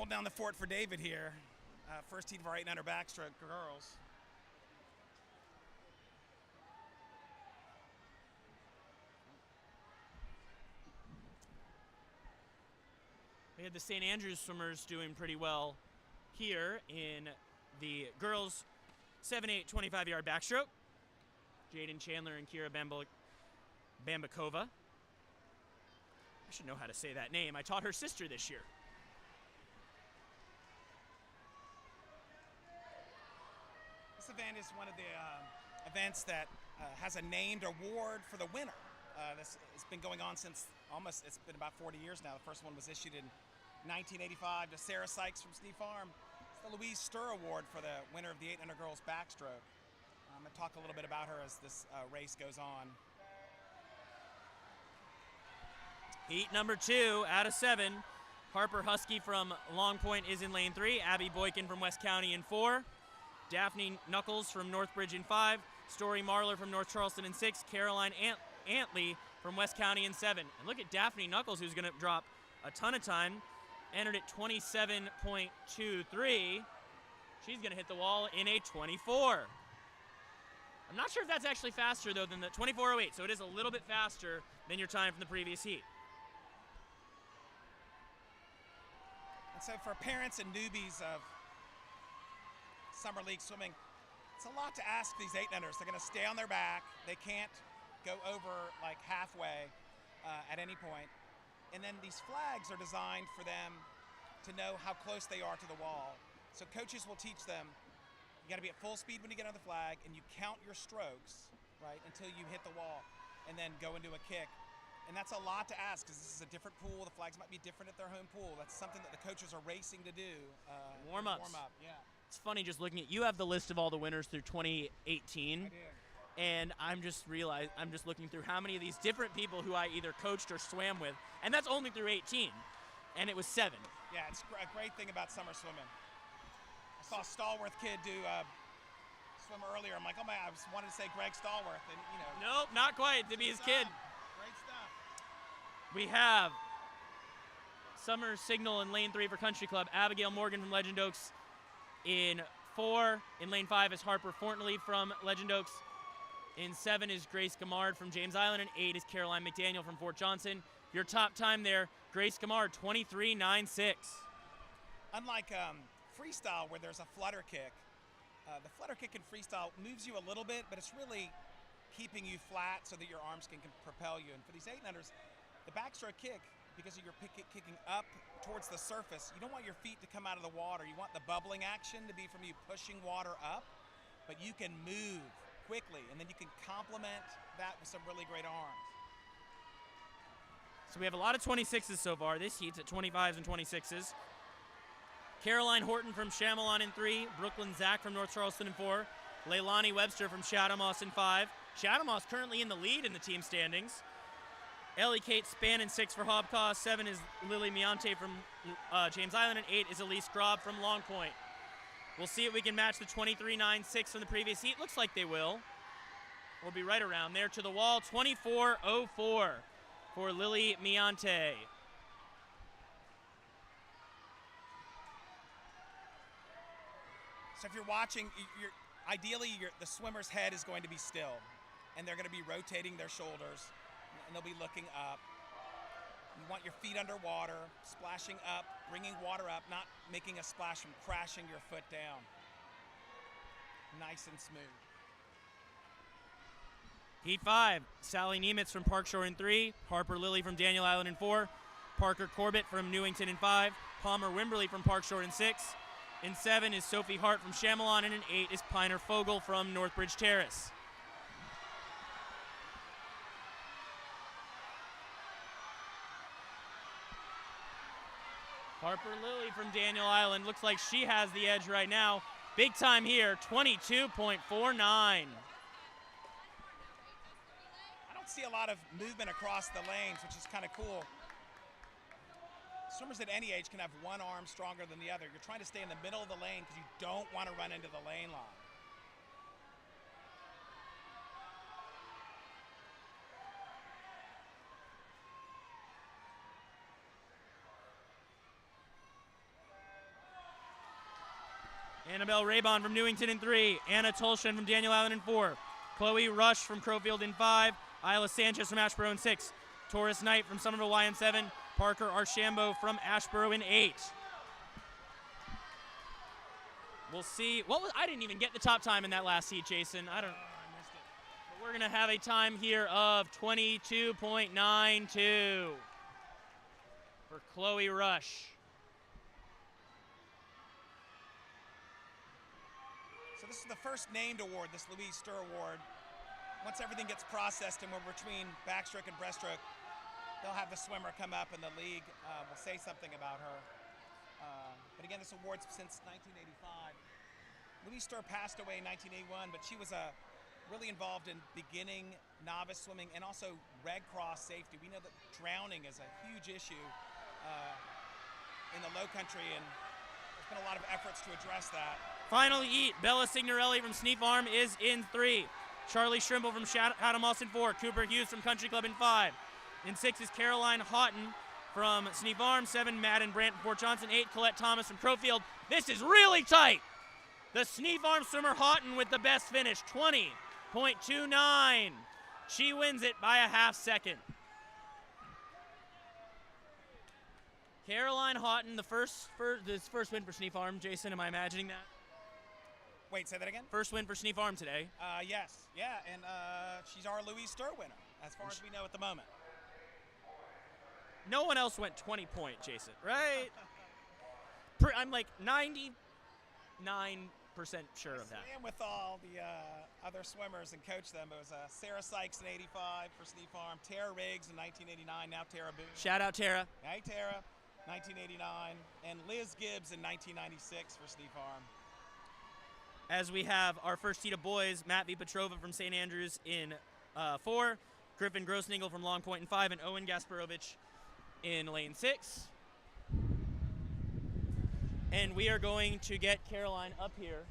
hold down the fort for David here. First heat of our 800 backstroke girls. We had the St. Andrews swimmers doing pretty well here in the girls' 7-8 25-yard backstroke. Jaden Chandler and Kira Bambakova. I should know how to say that name. I taught her sister this year. This event is one of the events that has a named award for the winner. This has been going on since it's been about 40 years now. The first one was issued in 1985 to Sarah Sykes from Sneed Farm. It's the Louise Sturr Award for the winner of the 800 girls backstroke. I'm going to talk a little bit about her as this race goes on. Heat number 2 out of 7. Harper Husky from Long Point is in lane 3. Abby Boykin from West County in 4. Daphne Knuckles from Northbridge in 5. Story Marler from North Charleston in 6. Caroline Antley from West County in 7. And look at Daphne Knuckles, who's going to drop a ton of time. Entered at 27.23. She's going to hit the wall in a 24. I'm not sure if that's actually faster, though, than the 24.08, so it is a little bit faster than your time from the previous heat. And so for parents and newbies of Summer League swimming, it's a lot to ask these 800ers. They're going to stay on their back. They can't go over like halfway at any point. And then these flags are designed for them to know how close they are to the wall. So coaches will teach them, you got to be at full speed when you get on the flag, and you count your strokes, right, until you hit the wall, and then go into a kick. And that's a lot to ask because this is a different pool. The flags might be different at their home pool. That's something that the coaches are racing to do. Warm-ups. Warm up, yeah. It's funny just looking at, you have the list of all the winners through 2018. I do. And I'm just looking through how many of these different people who I either coached or swam with, and that's only through 18, and it was 7. Yeah, it's a great thing about summer swimming. I saw a Stallworth kid do swim earlier. I'm like, oh my, I just wanted to say Greg Stallworth, and you know. Nope, not quite, to be his kid. Great stuff. We have Summer Signal in lane 3 for Country Club. Abigail Morgan from Legend Oaks in 4. In lane 5 is Harper Fortley from Legend Oaks. In 7 is Grace Gamard from James Island, and 8 is Caroline McDaniel from Fort Johnson. Your top time there, Grace Gamard, 23.96. Unlike freestyle, where there's a flutter kick, the flutter kick in freestyle moves you a little bit, but it's really keeping you flat so that your arms can propel you. And for these 800ers, the backstroke kick, because of your kicking up towards the surface, you don't want your feet to come out of the water. You want the bubbling action to be from you pushing water up, but you can move quickly, and then you can complement that with some really great arms. So we have a lot of 26s so far. This heat's at 25s and 26s. Caroline Horton from Chamelon in 3. Brooklyn Zach from North Charleston in 4. Leilani Webster from Chatham-Moss in 5. Chatham-Moss currently in the lead in the team standings. Ellie Kate Spann in 6 for Hobcaw. 7 is Lily Miante from James Island, and 8 is Elise Grob from Long Point. We'll see if we can match the 23.96 from the previous heat. Looks like they will. We'll be right around there to the wall. 24.04 for Lily Miante. So if you're watching, ideally the swimmer's head is going to be still, and they're going to be rotating their shoulders, and they'll be looking up. You want your feet underwater, splashing up, bringing water up, not making a splash from crashing your foot down. Nice and smooth. Heat 5, Sally Niemitz from Parkshore in 3, Harper Lilly from Daniel Island in 4, Parker Corbett from Newington in 5, Palmer Wimberly from Parkshore in 6, in 7 is Sophie Hart from Chamelon, and in 8 is Piner Fogel from Northbridge Terrace. Harper Lilly from Daniel Island looks like she has the edge right now. Big time here, 22.49. I don't see a lot of movement across the lanes, which is kind of cool. Swimmers at any age can have one arm stronger than the other. You're trying to stay in the middle of the lane because you don't want to run into the lane line. Annabelle Raybon from Newington in 3. Anna Tolshan from Daniel Island in 4. Chloe Rush from Crowfield in 5. Isla Sanchez from Ashboro in 6. Taurus Knight from Somerville Y in 7. Parker Archambault from Ashboro in 8. We'll see. I didn't even get the top time in that last heat, Jason. I missed it. But we're going to have a time here of 22.92 for Chloe Rush. So this is the first named award, this Louise Stur Award. Once everything gets processed and we're between backstroke and breaststroke, they'll have the swimmer come up and the league will say something about her. But again, this award's since 1985. Louise Stur passed away in 1981, but she was really involved in beginning novice swimming and also Red Cross safety. We know that drowning is a huge issue in the low country, and there's been a lot of efforts to address that. Final heat, Bella Signorelli from Sneef Farm is in 3. Charlie Schrimble from Chatham-Moss in 4. Cooper Hughes from Country Club in 5. In 6 is Caroline Houghton from Sneef Farm. 7, Madden Brandt from Fort Johnson. 8, Colette Thomas from Crowfield. This is really tight. The Sneef Farm swimmer Houghton with the best finish, 20.29. She wins it by a half second. Caroline Houghton, the first win for Sneef Farm. Jason, am I imagining that? Wait, say that again? First win for Sneef Farm today. Yes, yeah, and she's our Louise Stur winner, as far as we know at the moment. No one else went 20-point, Jason, right? I'm like 99% sure of that. I swam with all the other swimmers and coached them. It was Sarah Sykes in 85 for Sneef Farm, Tara Riggs in 1989, now Tara Boone. Shout out Tara. Hey, Tara, 1989, and Liz Gibbs in 1996 for Sneef Farm. As we have our first heat of boys, Matt V. Petrova from St. Andrews in 4, Griffin Grossningle from Long Point in 5, and Owen Gasparovich in lane 6. And we are going to get Caroline up here,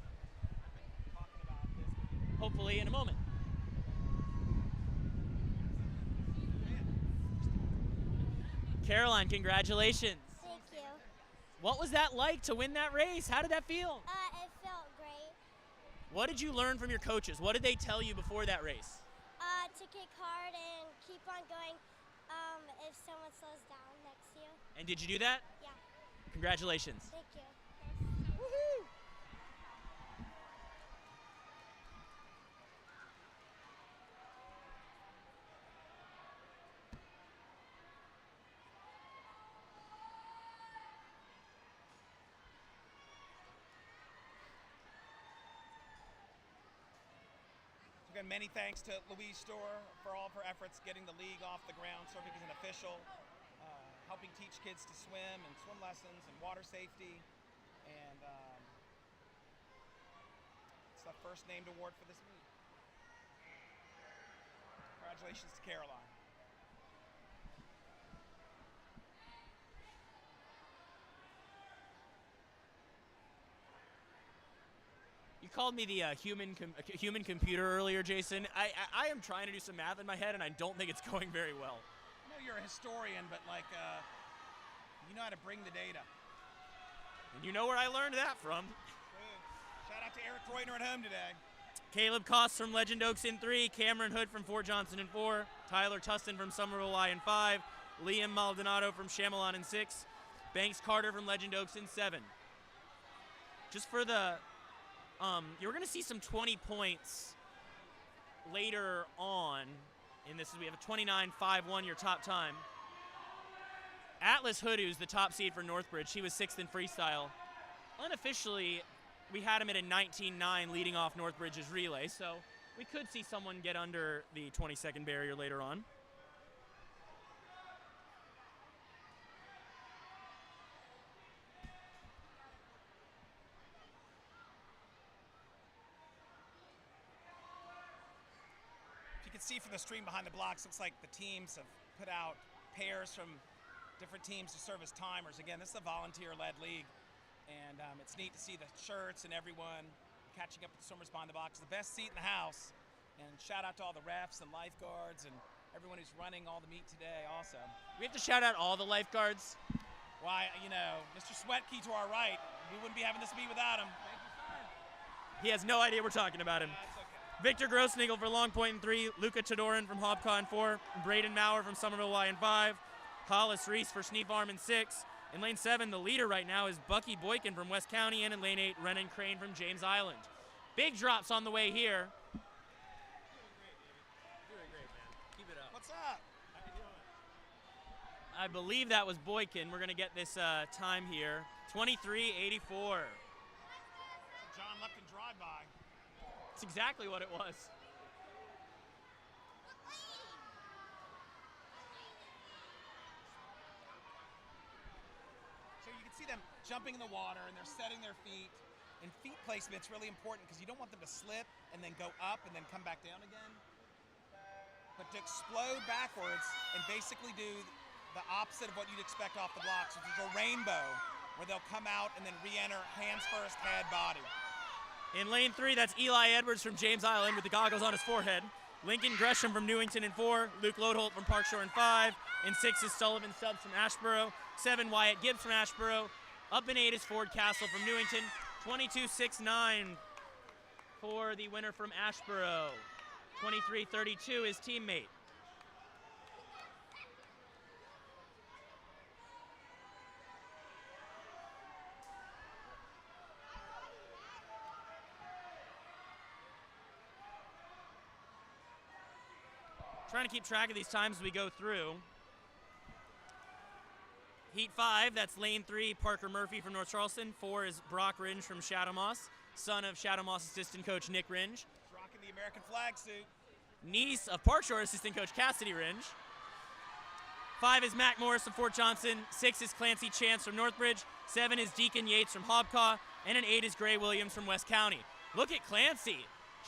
hopefully in a moment. Caroline, congratulations. Thank you. What was that like to win that race? How did that feel? It felt great. What did you learn from your coaches? What did they tell you before that race? To kick hard and keep on going if someone slows down next to you. And did you do that? Yeah. Congratulations. Thank you. Woohoo! Again, many thanks to Louise Stur for all of her efforts getting the league off the ground, serving as an official, helping teach kids to swim and swim lessons and water safety. And it's the first named award for this meet. Congratulations to Caroline. You called me the human computer earlier, Jason. I am trying to do some math in my head, and I don't think it's going very well. I know you're a historian, but you know how to bring the data. And you know where I learned that from. Shout out to Eric Reuter at home today. Caleb Koss from Legend Oaks in 3, Cameron Hood from Fort Johnson in 4, Tyler Tustin from Somerville Y in 5, Liam Maldonado from Chamelon in 6, Banks Carter from Legend Oaks in 7. Just for the you're going to see some 20 points later on in this. We have a 29.51, your top time. Atlas Hood, who's the top seed for Northbridge, he was 6th in freestyle. Unofficially, we had him at a 19.9 leading off Northbridge's relay, so we could see someone get under the 20-second barrier later on. See from the stream behind the blocks, looks like the teams have put out pairs from different teams to serve as timers. Again, this is a volunteer-led league, and it's neat to see the shirts and everyone catching up with the swimmers behind the box. The best seat in the house, and shout out to all the refs and lifeguards and everyone who's running all the meet today also. We have to shout out all the lifeguards. Why, you know, Mr. Sweatkey to our right, we wouldn't be having this meet without him. Thank you, sir. He has no idea we're talking about him. That's okay. Victor Grossnigel for Long Point in 3, Luca Chodorin from Hobcon in 4, Braden Maurer from Somerville Y in 5, Hollis Reese for Sneef Farm in 6. In lane 7, the leader right now is Bucky Boykin from West County, and in lane 8, Renan Crane from James Island. Big drops on the way here. Doing great, man. Keep it up. What's up? How you doing? I believe that was Boykin. We're going to get this time here. 23:84. John Lupton drive-by. That's exactly what it was. So you can see them jumping in the water and they're setting their feet. And feet placement's really important because you don't want them to slip and then go up and then come back down again. But to explode backwards and basically do the opposite of what you'd expect off the blocks, which is a rainbow, where they'll come out and then re-enter hands first, head, body. In lane 3, that's Eli Edwards from James Island with the goggles on his forehead. Lincoln Gresham from Newington in 4. Luke Lodeholt from Park Shore in 5. In 6 is Sullivan Stubbs from Ashboro. 7, Wyatt Gibbs from Ashboro. Up in 8 is Ford Castle from Newington. 22:69 for the winner from Ashboro. 23:32 his teammate. Trying to keep track of these times as we go through. Heat 5, that's lane 3, Parker Murphy from North Charleston. 4 is Brock Ringe from Shadow Moss, son of Shadow Moss assistant coach Nick Ringe. He's rocking the American flag suit. Niece of Park Shore assistant coach Cassidy Ringe. 5 is Mac Morris of Fort Johnson. 6 is Clancy Chance from Northbridge. 7 is Deacon Yates from Hobcaw. And an 8 is Gray Williams from West County. Look at Clancy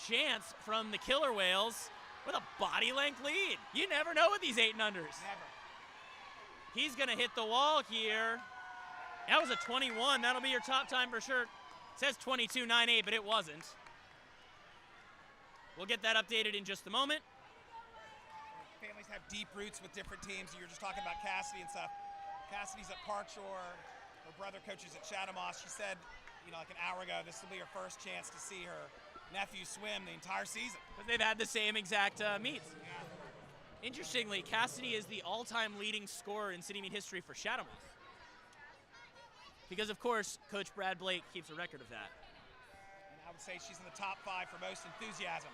Chance from the Killer Whales with a body length lead. You never know with these 8 and unders. Never. He's going to hit the wall here. That was a 21. That'll be your top time for sure. It says 22:98, but it wasn't. We'll get that updated in just a moment. Families have deep roots with different teams. You were just talking about Cassidy and stuff. Cassidy's at Park Shore. Her brother coaches at Shadow Moss. She said, like an hour ago, this will be her first chance to see her nephew swim the entire season. Because they've had the same exact meets. Interestingly, Cassidy is the all-time leading scorer in city meet history for Shadow Moss. Because, of course, Coach Brad Blake keeps a record of that. And I would say she's in the top 5 for most enthusiasm.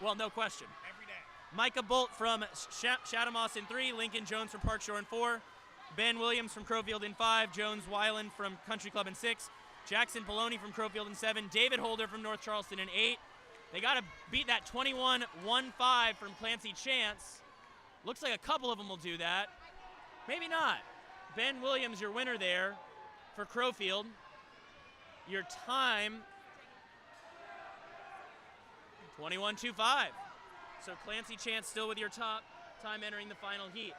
Well, no question. Every day. Micah Bolt from Shadow Moss in 3, Lincoln Jones from Park Shore in 4, Ben Williams from Crowfield in 5, Jones Weiland from Country Club in 6, Jackson Poloni from Crowfield in 7, David Holder from North Charleston in 8. They got to beat that 21-15 from Clancy Chance. Looks like a couple of them will do that. Maybe not. Ben Williams, your winner there for Crowfield. Your time, 21:25. So Clancy Chance still with your top time entering the final heat.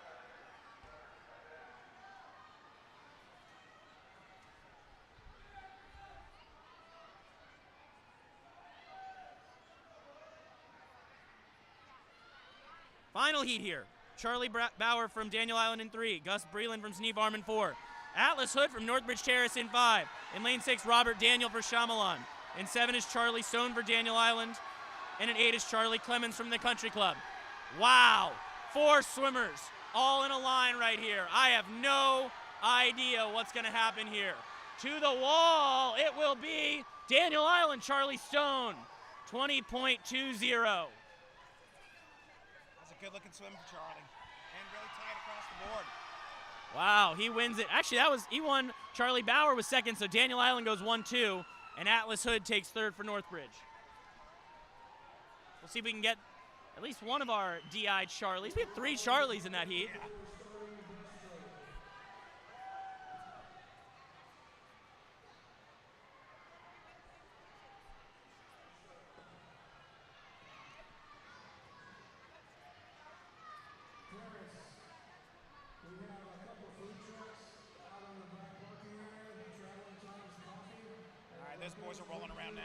Final heat here. Charlie Bauer from Daniel Island in 3. Gus Breland from Sneef Farm in 4. Atlas Hood from Northbridge Terrace in 5. In lane 6, Robert Daniel for Shyamalan. In 7 is Charlie Stone for Daniel Island. And in 8 is Charlie Clemens from the Country Club. Wow. 4 swimmers all in a line right here. I have no idea what's going to happen here. To the wall, it will be Daniel Island, Charlie Stone. 20.20. Good looking swim for Charlie. And really tight across the board. Wow, he wins it. Actually, he won. Charlie Bauer was second, so Daniel Island goes 1-2, and Atlas Hood takes third for Northbridge. We'll see if we can get at least one of our DI Charlies. We had 3 Charlies in that heat. Yeah. Those boys are rolling around now.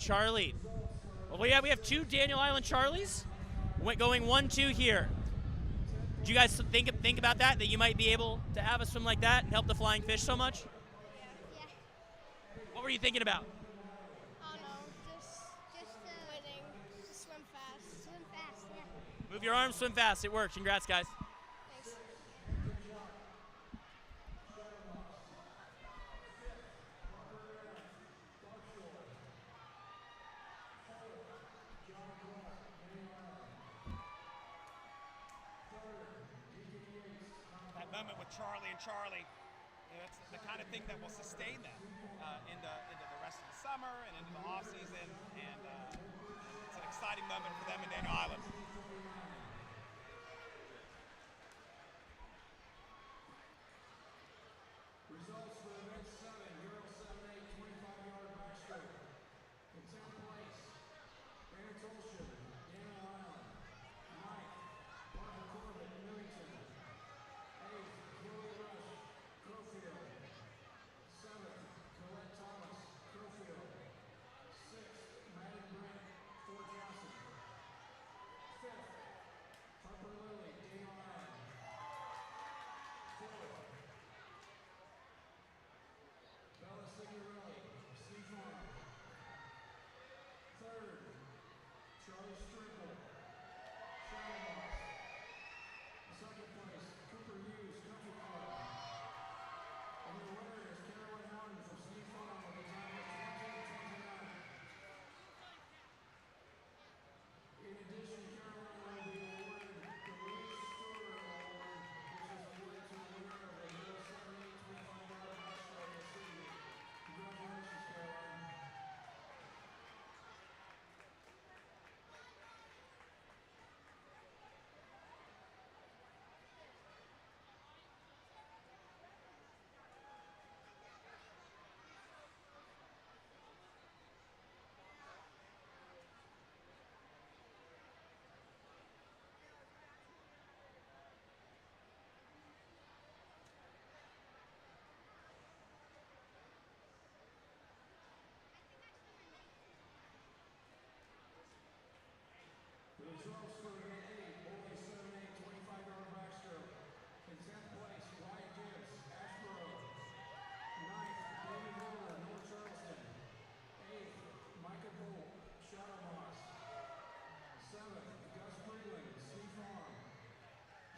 Charlie. Well, we have two Daniel Island Charlies going 1-2 here. Do you guys think about that you might be able to have a swim like that and help the flying fish so much? Yeah. What were you thinking about? I don't know. Just winning. Swim fast. Swim fast. Yeah. Move your arms, swim fast. It works. Congrats, guys. Thanks. That moment with Charlie and Charlie, that's the kind of thing that will sustain them into the rest of the summer and into the off season, and it's an exciting moment for them in Daniel Island. Results for event 7, Euro 7-8, 25-yard backstroke. In 10th place, Anatolshin, Daniel Island. 9th, Barbara Corbett, Newington. 8th, Chloe Rush, Crowfield. 7th, Colette Thomas, Crowfield. 6th, Maddie Brent, Fort Johnson. 5th, Harper Lilly, Daniel Island. 4th, Bella Signorelli, Sea Farm. 3rd, Charlie Strimple, Shadowbox. 2nd place, Cooper Hughes, Country Club. And the winner is Caroline Martin from Sea Farm with a time of 20:29. In addition, Caroline will be awarded the Louis Stewart Award, which is awarded to the winner of the Euro 7-8 25-yard backstroke at Sydney. Congratulations, Caroline. The results for event 8, boys 7-8, 25-yard backstroke. In 10th place, Wyatt Gibbs, Ashboro. 9th, David Miller, North Charleston. 8th, Micah Bolt, Shadow Moss. 7th, Gus Freeland, Sea Farm.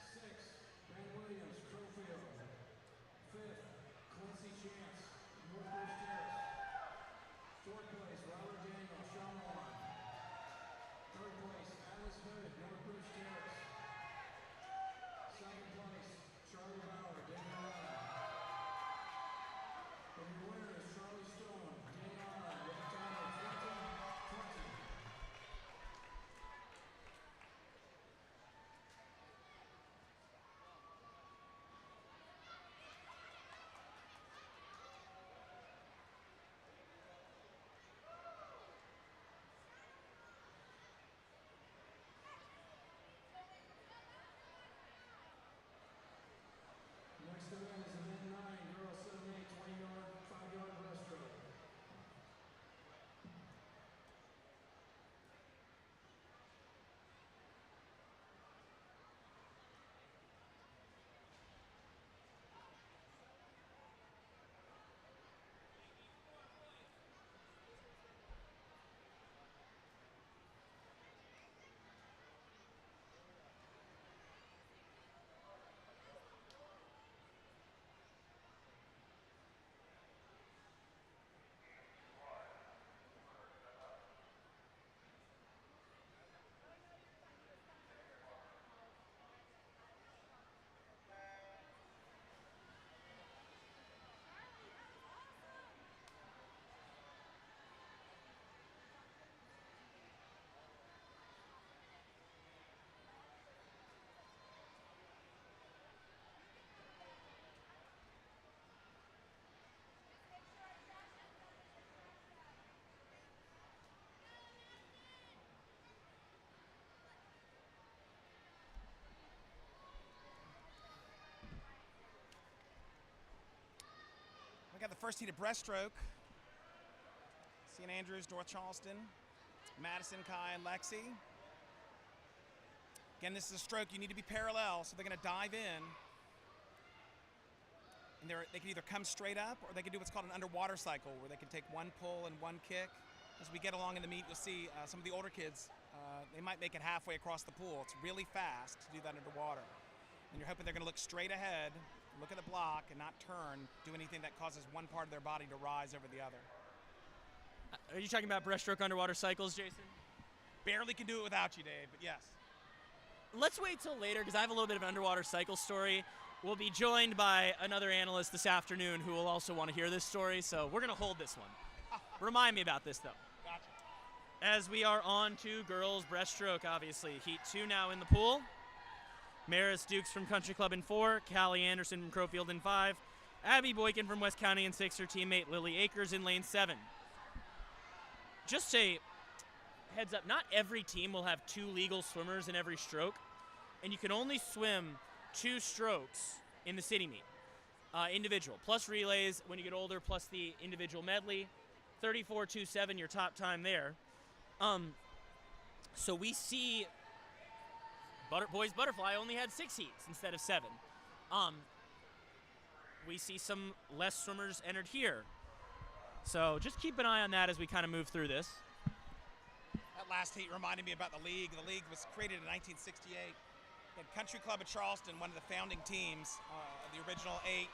6th, Ben Williams, Crowfield. 5th, Quincy Chance, Northbridge Terrace. 4th place, Robert Daniel, Shawnlawn. 3rd place, Atlas Hood, Northbridge Terrace. 2nd place, Charlie Bauer, Daniel Island. And your winner is Charlie Stone, Daniel Island, with a time of 20:20. Next event is event 9, girls 7-8, 20-yard, 5-yard breaststroke. We got the first heat of breaststroke. St. Andrews, North Charleston, Madison, Kai, and Lexi. Again, this is a stroke. You need to be parallel, so they're going to dive in. And they can either come straight up, or they can do what's called an underwater cycle, where they can take one pull and one kick. As we get along in the meet, you'll see some of the older kids, they might make it halfway across the pool. It's really fast to do that underwater. And you're hoping they're going to look straight ahead, look at the block, and not turn, do anything that causes one part of their body to rise over the other. Are you talking about breaststroke underwater cycles, Jason? Barely can do it without you, Dave, but yes. Let's wait till later, because I have a little bit of an underwater cycle story. We'll be joined by another analyst this afternoon who will also want to hear this story, so we're going to hold this one. Remind me about this, though. Gotcha. As we are on to girls breaststroke, obviously. Heat 2 now in the pool. Maris Dukes from Country Club in 4, Callie Anderson from Crowfield in 5, Abby Boykin from West County in 6, her teammate Lily Akers in lane 7. Just a heads up, not every team will have 2 legal swimmers in every stroke, and you can only swim 2 strokes in the city meet, individual, plus relays when you get older, plus the individual medley. 34.27, your top time there. So we see boys butterfly only had 6 heats instead of 7. We see some less swimmers entered here. So just keep an eye on that as we kind of move through this. That last heat reminded me about the league. The league was created in 1968. And Country Club of Charleston, one of the founding teams of the original 8.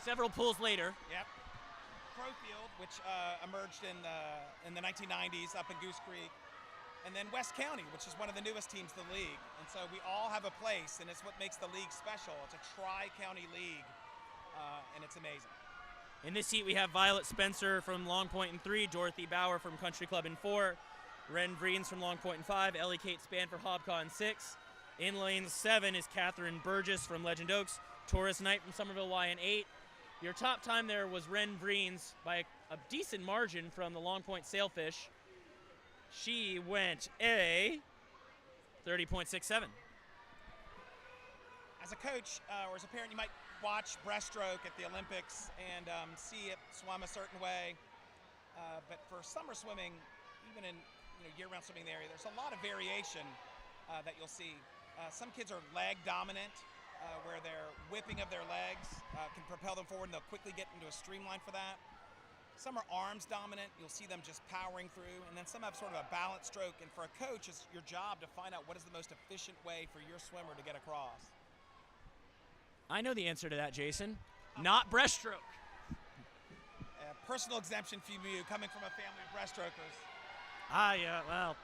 Several pulls later. Yep. Crowfield, which emerged in the 1990s up in Goose Creek. And then West County, which is one of the newest teams in the league. And so we all have a place, and it's what makes the league special. It's a tri-county league, and it's amazing. In this heat, we have Violet Spencer from Long Point in 3, Dorothy Bauer from Country Club in 4, Ren Vreens from Long Point in 5, Ellie Kate Span for Hobcaw in 6. In lane 7 is Catherine Burgess from Legend Oaks, Taurus Knight from Somerville Y in 8. Your top time there was Ren Vreens by a decent margin from the Long Point Sailfish. She went a 30.67. As a coach or as a parent, you might watch breaststroke at the Olympics and see it swum a certain way. But for summer swimming, even in year-round swimming area, there's a lot of variation that you'll see. Some kids are leg dominant, where their whipping of their legs can propel them forward, and they'll quickly get into a streamline for that. Some are arms dominant. You'll see them just powering through. And then some have sort of a balanced stroke. And for a coach, it's your job to find out what is the most efficient way for your swimmer to get across. I know the answer to that, Jason. Not breaststroke. Personal exemption for you coming from a family of breaststrokers. Yeah, well,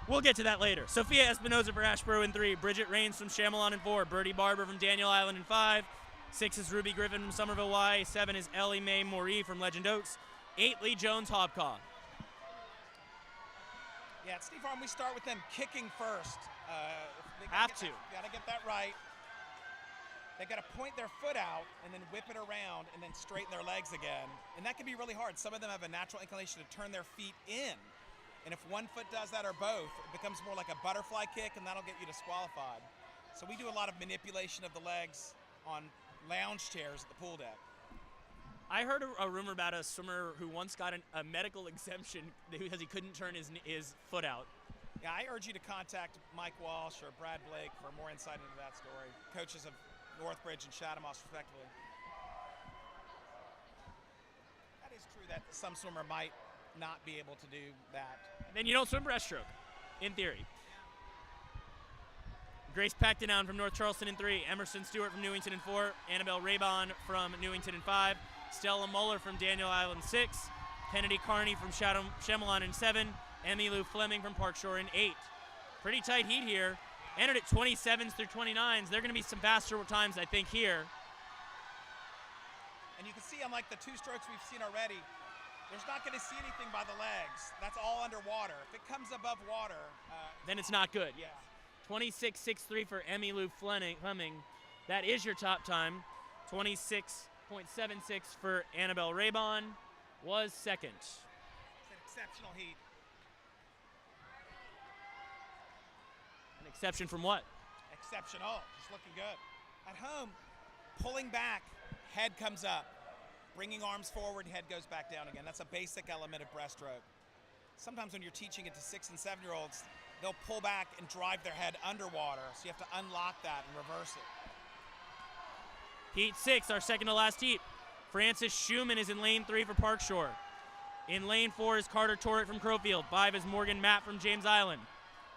we'll get to that later. Sophia Espinoza for Ashboro in 3, Bridget Rains from Chamelon in 4, Birdie Barber from Daniel Island in 5, 6 is Ruby Griffin from Somerville Y, 7 is Ellie Mae Moree from Legend Oaks, 8 Lee Jones Hobcaw. Yeah, at Steve Farm, we start with them kicking first. Gotta get that right. They got to point their foot out and then whip it around and then straighten their legs again. And that can be really hard. Some of them have a natural inclination to turn their feet in. And if one foot does that or both, it becomes more like a butterfly kick, and that'll get you disqualified. So we do a lot of manipulation of the legs on lounge chairs at the pool deck. I heard a rumor about a swimmer who once got a medical exemption because he couldn't turn his foot out. Yeah, I urge you to contact Mike Walsh or Brad Blake for more insight into that story. Coaches of Northbridge and Chathamos, respectively. That is true that some swimmer might not be able to do that. Then you don't swim breaststroke, in theory. Grace Pactinown from North Charleston in 3, Emerson Stewart from Newington in 4, Annabelle Raybon from Newington in 5, Stella Muller from Daniel Island 6, Kennedy Carney from Chamelon in 7, Emmy Lou Fleming from Park Shore in 8. Pretty tight heat here. Entered at 27s through 29s. There are going to be some faster times, I think, here. And you can see, unlike the 2 strokes we've seen already, there's not going to see anything by the legs. That's all underwater. If it comes above water, then it's not good. Yeah. 26.63 for Emmy Lou Fleming. That is your top time. 26.76 for Annabelle Raybon was second. It's an exceptional heat. An exception from what? Exceptional. Just looking good. At home, pulling back, head comes up. Bringing arms forward, head goes back down again. That's a basic element of breaststroke. Sometimes when you're teaching it to 6- and 7-year-olds, they'll pull back and drive their head underwater, so you have to unlock that and reverse it. Heat 6, our second to last heat. Francis Schumann is in lane 3 for Park Shore. In lane 4 is Carter Torrett from Crowfield. 5 is Morgan Matt from James Island.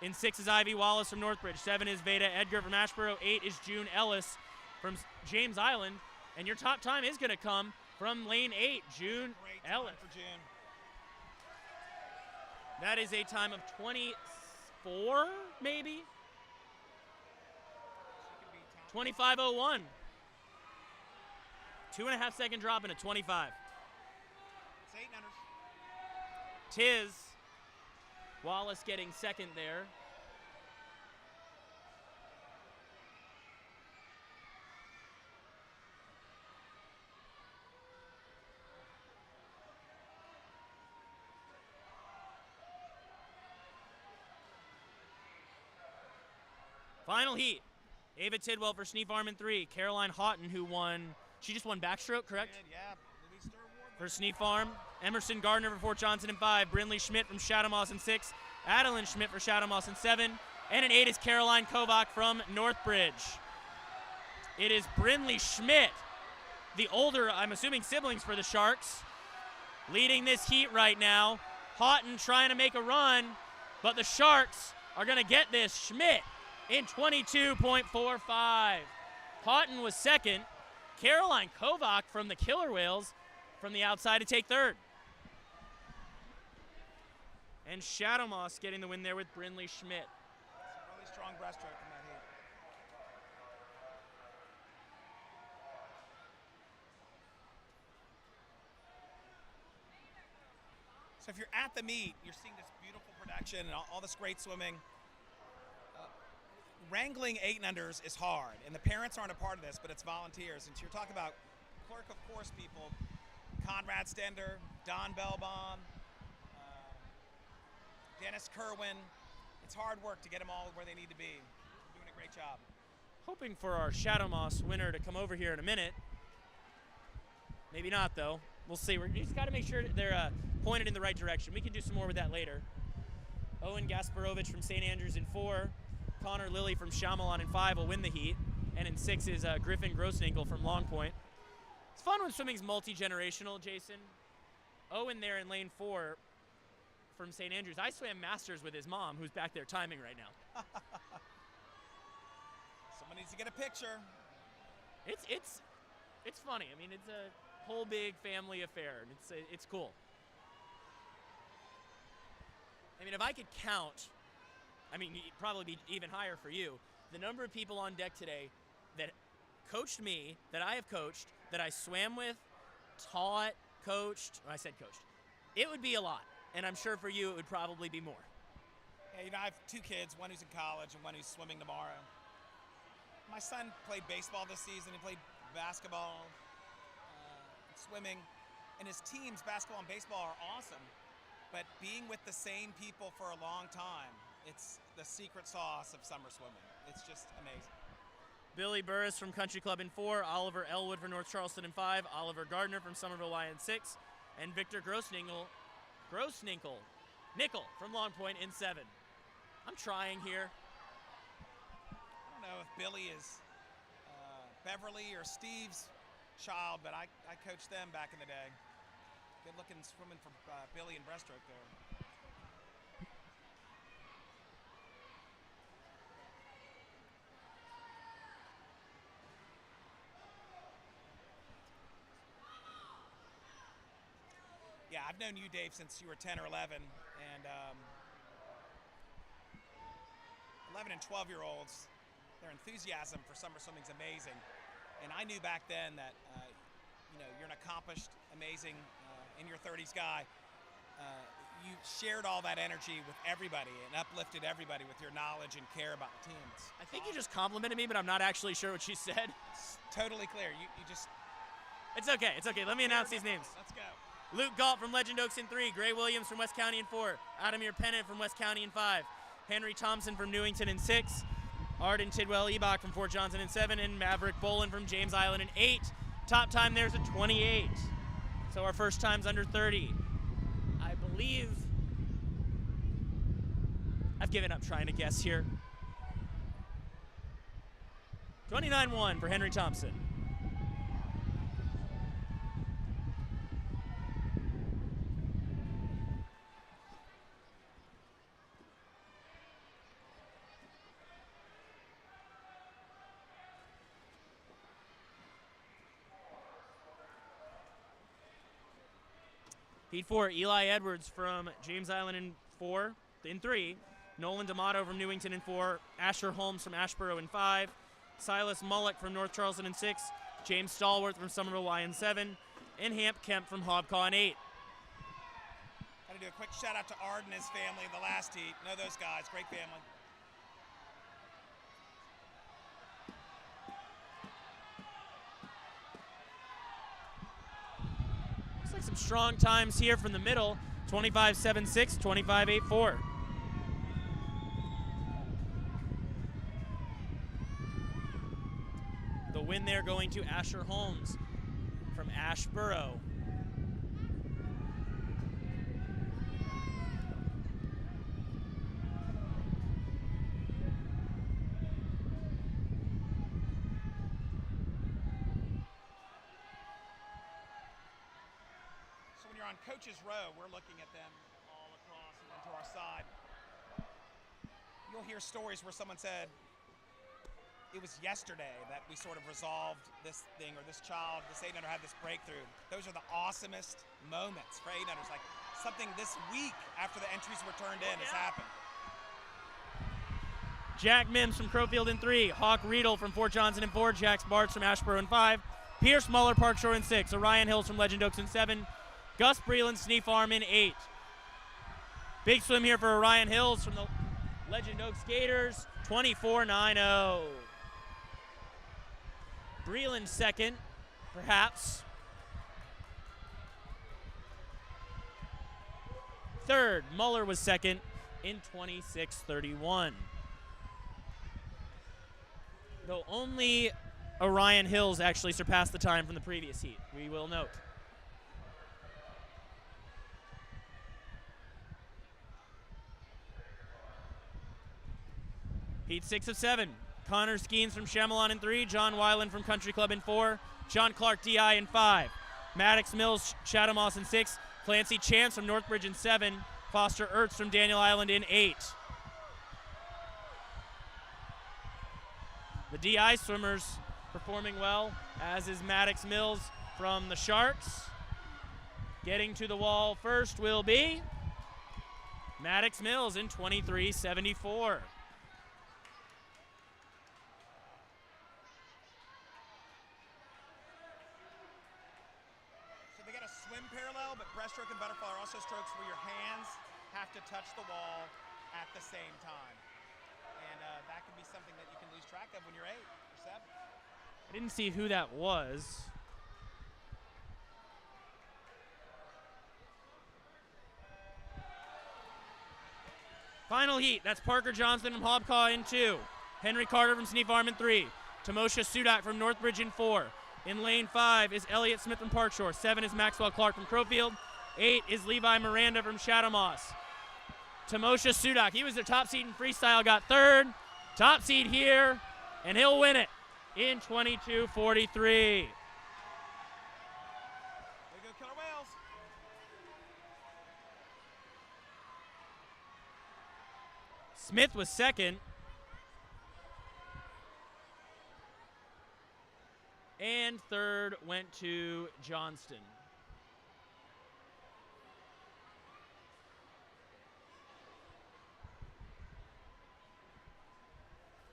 In 6 is Ivy Wallace from Northbridge. 7 is Veda Edgar from Ashboro. 8 is June Ellis from James Island. And your top time is going to come from lane 8, June Great Ellis. time for June. That is a time of 24, maybe? 25:01. 2.5 second drop and a 25. It's 8 numbers. Tiz Wallace getting second there. Final heat. Ava Tidwell for Sneef Arm in 3. Caroline Houghton, who won, she just won backstroke, correct? Good, yeah. Louis Stir Award. For Sneef Farm. Emerson Gardner for Fort Johnson in 5. Brinley Schmidt from Shadow Moss in 6. Adeline Schmidt for Shadow Moss in 7. And in 8 is Caroline Kovac from Northbridge. It is Brinley Schmidt, the older, I'm assuming, siblings for the Sharks, leading this heat right now. Houghton trying to make a run, but the Sharks are going to get this. Schmidt in 22.45. Houghton was second. Caroline Kovac from the Killer Whales from the outside to take third. And Shadow Moss getting the win there with Brinley Schmidt. Really strong breaststroke from that heat. So if you're at the meet, you're seeing this beautiful production and all this great swimming. Wrangling 8 and unders is hard, and the parents aren't a part of this, but it's volunteers. And so you're talking about clerk of course people, Conrad Stender, Don Belbaum, Dennis Kerwin. It's hard work to get them all where they need to be. They're doing a great job. Hoping for our Shadow Moss winner to come over here in a minute. Maybe not, though. We'll see. We just got to make sure they're pointed in the right direction. We can do some more with that later. Owen Gasparovich from St. Andrews in 4. Connor Lilly from Shyamalan in 5 will win the heat. And in 6 is Griffin Grossninkle from Long Point. It's fun when swimming's multi-generational, Jason. Owen there in lane 4 from St. Andrews. I swam Masters with his mom, who's back there timing right now. Someone needs to get a picture. It's funny. I mean, it's a whole big family affair, and it's cool. I mean, if I could count, I mean, it'd probably be even higher for you, the number of people on deck today that coached me, that I have coached, that I swam with, taught, coached, I said coached. It would be a lot, and I'm sure for you it would probably be more. Yeah, you know, I have 2 kids, one who's in college and one who's swimming tomorrow. My son played baseball this season. He played basketball, swimming, and his teams, basketball and baseball, are awesome. But being with the same people for a long time, it's the secret sauce of summer swimming. It's just amazing. Billy Burris from Country Club in 4, Oliver Elwood from North Charleston in 5, Oliver Gardner from Somerville Y in 6, and Victor Grossninkle from Long Point in 7. I'm trying here. I don't know if Billy is Beverly or Steve's child, but I coached them back in the day. Good looking swimming for Billy in breaststroke there. Yeah, I've known you, Dave, since you were 10 or 11, and 11 and 12-year-olds, their enthusiasm for summer swimming is amazing. And I knew back then that, you're an accomplished, amazing, in your 30s guy. You shared all that energy with everybody and uplifted everybody with your knowledge and care about the team. I think you just complimented me, but I'm not actually sure what she said. It's totally clear. You just... It's okay. Let me announce these names. Let's go. Luke Galt from Legend Oaks in 3, Gray Williams from West County in 4, Adamir Pennant from West County in 5, Henry Thompson from Newington in 6, Arden Tidwell-Ebach from Fort Johnson in 7, and Maverick Bolin from James Island in 8. Top time there's a 28. So our first time's under 30. I believe I've given up trying to guess here. 29-1 for Henry Thompson. Heat 4, Eli Edwards from James Island in 3. Nolan D'Amato from Newington in 4. Asher Holmes from Ashboro in 5. Silas Mullock from North Charleston in 6. James Stallworth from Somerville Y in 7. And Hamp Kemp from Hobcaw in 8. Got to do a quick shout out to Ard and his family in the last heat. Know those guys, great family. Looks like some strong times here from the middle. 25-7-6, 25-8-4. The win there going to Asher Holmes from Ashboro. So when you're on Coach's Row, we're looking at them all across and then to our side. You'll hear stories where someone said, it was yesterday that we sort of resolved this thing, or this child, this 8-under had this breakthrough. Those are the awesomest moments for 8-unders. Like something this week after the entries were turned in has happened. Jack Mims from Crowfield in 3. Hawk Riedel from Fort Johnson in 4. Jax Bartz from Ashboro in 5. Pierce Muller, Park Shore in 6. Orion Hills from Legend Oaks in 7. Gus Breland, Sneef Farm in 8. Big swim here for Orion Hills from the Legend Oaks Gators, 24-9-0. Breland second, perhaps. Third, Muller was second in 26-31. Though only Orion Hills actually surpassed the time from the previous heat, we will note. Heat 6 of 7. Connor Skeens from Chamelon in 3. John Weiland from Country Club in 4. John Clark DI in 5. Maddox Mills, Chatham-Moss in 6. Clancy Chance from Northbridge in 7. Foster Ertz from Daniel Island in 8. The DI swimmers performing well, as is Maddox Mills from the Sharks. Getting to the wall first will be Maddox Mills in 23-74. Parallel, but breaststroke and butterfly are also strokes where your hands have to touch the wall at the same time. And that can be something that you can lose track of when you're 8 or 7. I didn't see who that was. Final heat, that's Parker Johnston from Hobcaw in 2. Henry Carter from Sneef Farm in 3. Tamosha Sudak from Northbridge in 4. In lane 5 is Elliott Smith from Park Shore. 7 is Maxwell Clark from Crowfield. 8 is Levi Miranda from Chatham-Moss. Tamosha Sudak, he was the top seed in freestyle, got 3rd. Top seed here, and he'll win it in 22-43. There you go, Killer Whales. Smith was 2nd. And 3rd went to Johnston.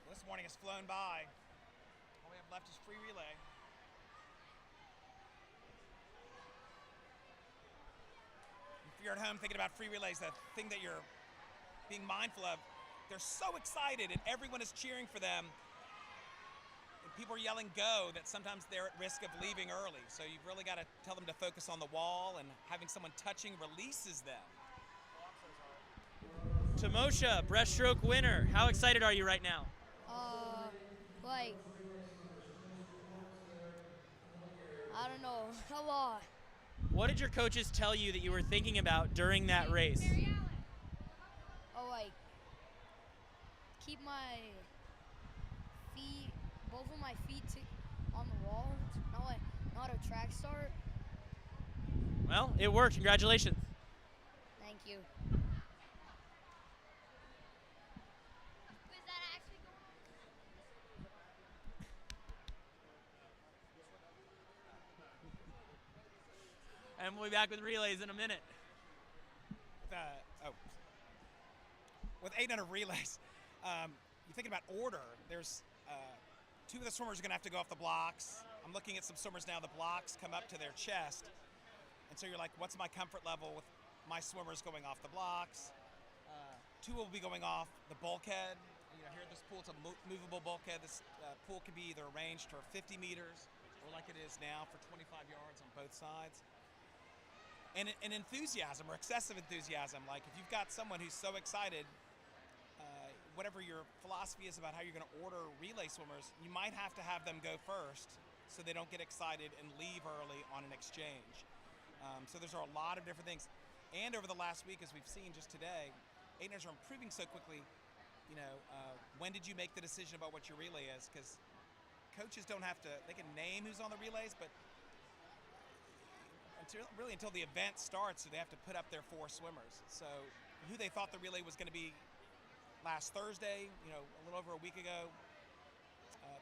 This morning has flown by. All we have left is free relay. If you're at home thinking about free relays, the thing that you're being mindful of, they're so excited and everyone is cheering for them. People are yelling go that sometimes they're at risk of leaving early. So you've really got to tell them to focus on the wall, and having someone touching releases them. Tamosha, breaststroke winner. How excited are you right now? I don't know, a lot. What did your coaches tell you that you were thinking about during that race? Oh, like keep my feet, both of my feet on the wall, not a track start. Well, it worked. Congratulations. Thank you. Was that actually going on? And we'll be back with relays in a minute. With 800 relays, you're thinking about order. There's two of the swimmers are going to have to go off the blocks. I'm looking at some swimmers now. The blocks come up to their chest, and so you're like, what's my comfort level with my swimmers going off the blocks? Two will be going off the bulkhead. You know, here at this pool, it's a movable bulkhead. This pool can be either arranged for 50 meters or like it is now for 25 yards on both sides. And enthusiasm or excessive enthusiasm. Like if you've got someone who's so excited, whatever your philosophy is about how you're going to order relay swimmers, you might have to have them go first so they don't get excited and leave early on an exchange. So there's a lot of different things. And over the last week, as we've seen just today, 800s are improving so quickly. You know, when did you make the decision about what your relay is? Because coaches don't have to, they can name who's on the relays, but until the event starts, so they have to put up their 4 swimmers. So who they thought the relay was going to be last Thursday, you know, a little over a week ago,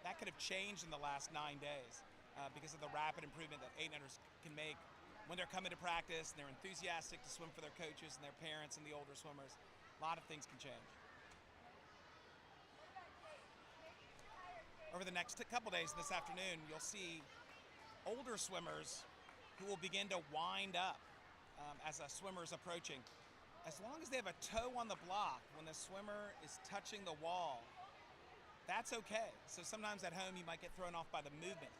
that could have changed in the last 9 days because of the rapid improvement that 800s can make when they're coming to practice and they're enthusiastic to swim for their coaches and their parents and the older swimmers. A lot of things can change. Over the next couple days this afternoon, you'll see older swimmers who will begin to wind up as a swimmer is approaching. As long as they have a toe on the block when the swimmer is touching the wall, that's okay. So sometimes at home you might get thrown off by the movement.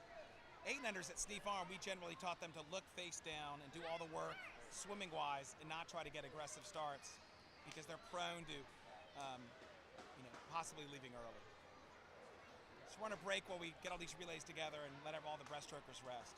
800s at Sneef Farm, we generally taught them to look face down and do all the work swimming-wise and not try to get aggressive starts because they're prone to possibly leaving early. So we're on a break while we get all these relays together and let all the breaststrokers rest.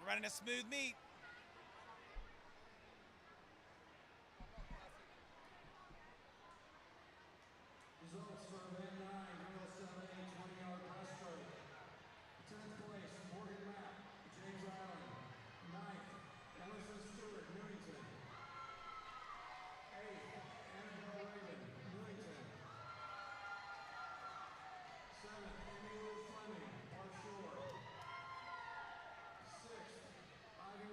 We're running a smooth meet. Results for event 9, girls 7A 20-yard breaststroke. 10th place, Morgan Mapp, James Island. 9th, Emerson Stewart, Newington. 8th, Annabelle Raven, Newington. 7th, Amy Lou Fleming, Park Shore. 6th, Ivy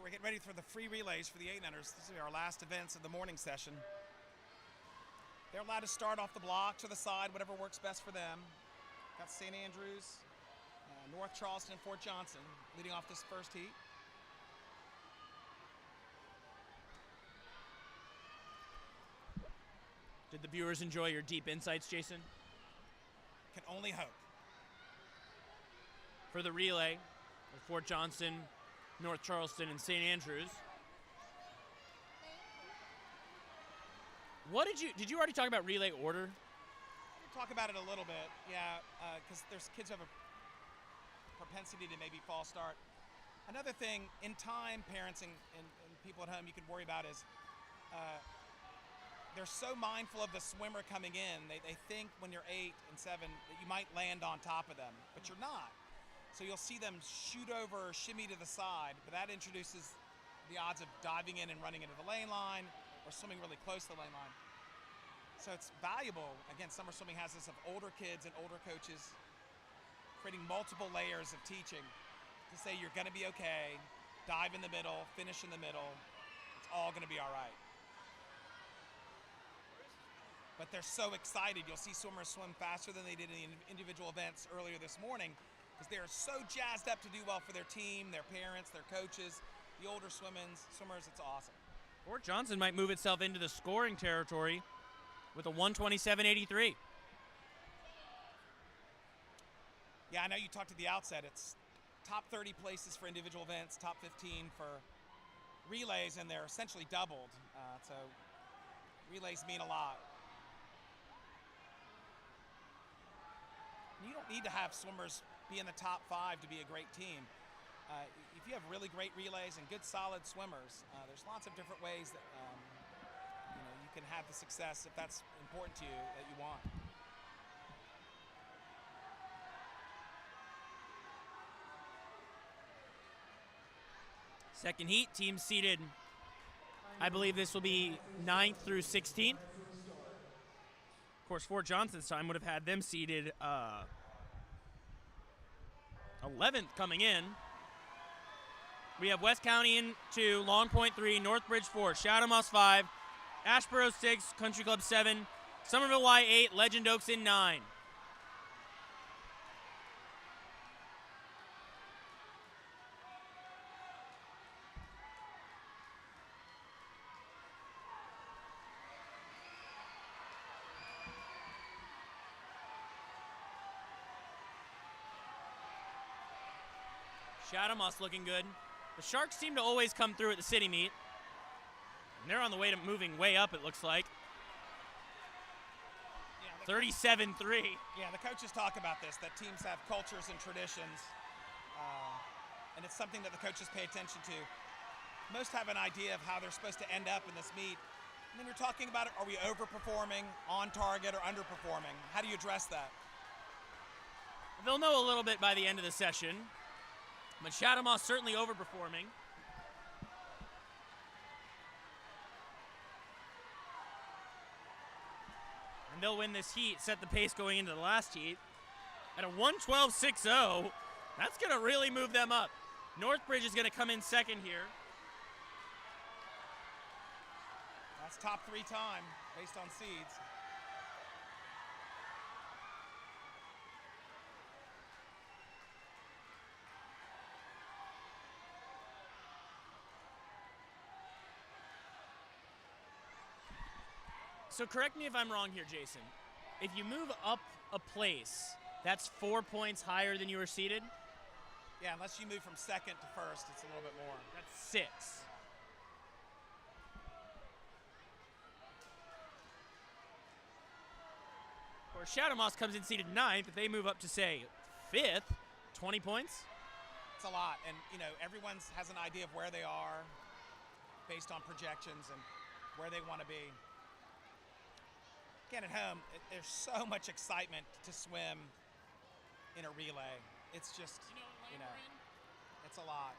we're getting ready for the free relays for the 8-unders. This will be our last events of the morning session. They're allowed to start off the blocks or the side, whatever works best for them. Got St. Andrews, North Charleston, and Fort Johnson leading off this first heat. Did the viewers enjoy your deep insights, Jason? Can only hope. For the relay of Fort Johnson, North Charleston, and St. Andrews. What did you already talk about relay order? We'll talk about it a little bit, yeah, because there's kids who have a propensity to maybe false start. Another thing, in time, parents and people at home you can worry about is they're so mindful of the swimmer coming in. They think when you're 8 and 7 that you might land on top of them, but you're not. So you'll see them shoot over or shimmy to the side, but that introduces the odds of diving in and running into the lane line or swimming really close to the lane line. So it's valuable. Again, summer swimming has this of older kids and older coaches creating multiple layers of teaching to say you're going to be okay, dive in the middle, finish in the middle, it's all going to be all right. But they're so excited. You'll see swimmers swim faster than they did in the individual events earlier this morning because they are so jazzed up to do well for their team, their parents, their coaches, the older swimmers, it's awesome. Fort Johnson might move itself into the scoring territory with a 127.83. Yeah, I know you talked at the outset. It's top 30 places for individual events, top 15 for relays, and they're essentially doubled. So relays mean a lot. You don't need to have swimmers be in the top 5 to be a great team. If you have really great relays and good solid swimmers, there's lots of different ways that you can have the success if that's important to you that you want. Second heat, teams seeded, I believe this will be 9th through 16th. Of course, Fort Johnson's time would have had them seeded 11th coming in. We have West County in 2, Long Point 3, Northbridge 4, Chatham-Moss 5, Ashboro 6, Country Club 7, Somerville Y 8, Legend Oaks in 9. Chatham-Moss looking good. The Sharks seem to always come through at the city meet. And they're on the way to moving way up, it looks like. 37-3. Yeah, the coaches talk about this, that teams have cultures and traditions, and it's something that the coaches pay attention to. Most have an idea of how they're supposed to end up in this meet. And then you're talking about, are we overperforming, on target, or underperforming? How do you address that? They'll know a little bit by the end of the session. But Chatham-Moss certainly overperforming. And they'll win this heat, set the pace going into the last heat. At a 112.60, that's going to really move them up. Northbridge is going to come in second here. That's top 3 time based on seeds. So correct me if I'm wrong here, Jason. If you move up a place, that's 4 points higher than you were seated? Yeah, unless you move from second to first, it's a little bit more. That's 6. Or Chatham-Moss comes in seated 9th. If they move up to, say, 5th, 20 points? It's a lot. And, everyone has an idea of where they are based on projections and where they want to be. Again, at home, there's so much excitement to swim in a relay. It's just, it's a lot.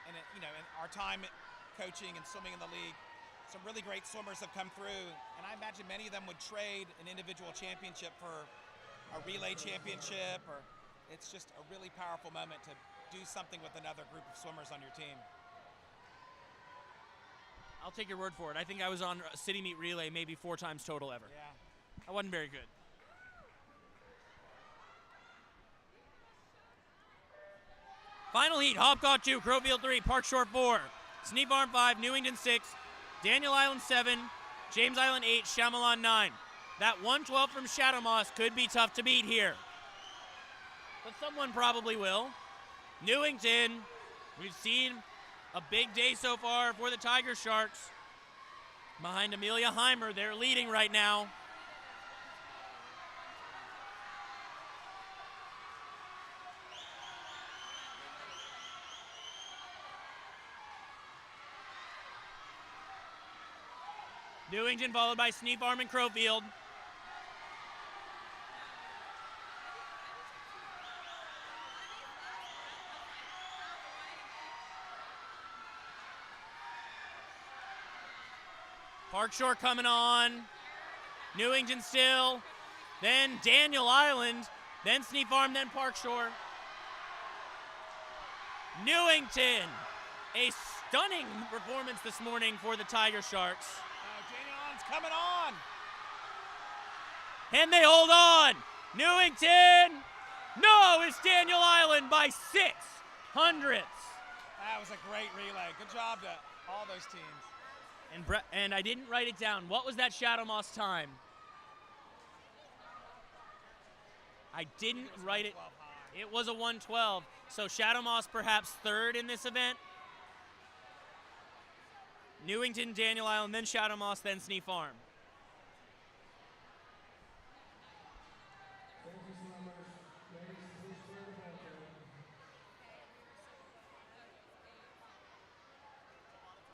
And, in our time coaching and swimming in the league, some really great swimmers have come through, and I imagine many of them would trade an individual championship for a relay championship, or it's just a really powerful moment to do something with another group of swimmers on your team. I'll take your word for it. I think I was on a city meet relay maybe 4 times total ever. Yeah. I wasn't very good. Final heat, Hopcott 2, Crowfield 3, Park Shore 4, Sneap Farm 5, Newington 6, Daniel Island 7, James Island 8, Chamelon 9. That 112 from Shadow Moss could be tough to beat here. But someone probably will. Newington, we've seen a big day so far for the Tiger Sharks. Behind Amelia Heimer, they're leading right now. Newington followed by Sneap Farm and Crowfield. Park Shore coming on. Newington still. Then Daniel Island. Then Sneap Farm, then Park Shore. Newington. A stunning performance this morning for the Tiger Sharks. Daniel Island's coming on. And they hold on. Newington. No, it's Daniel Island by 6 hundredths. That was a great relay. Good job to all those teams. And I didn't write it down. What was that Shadow Moss time? I didn't write it. It was a 112. So Shadow Moss perhaps third in this event. Newington, Daniel Island, then Shadow Moss, then Sneap Farm.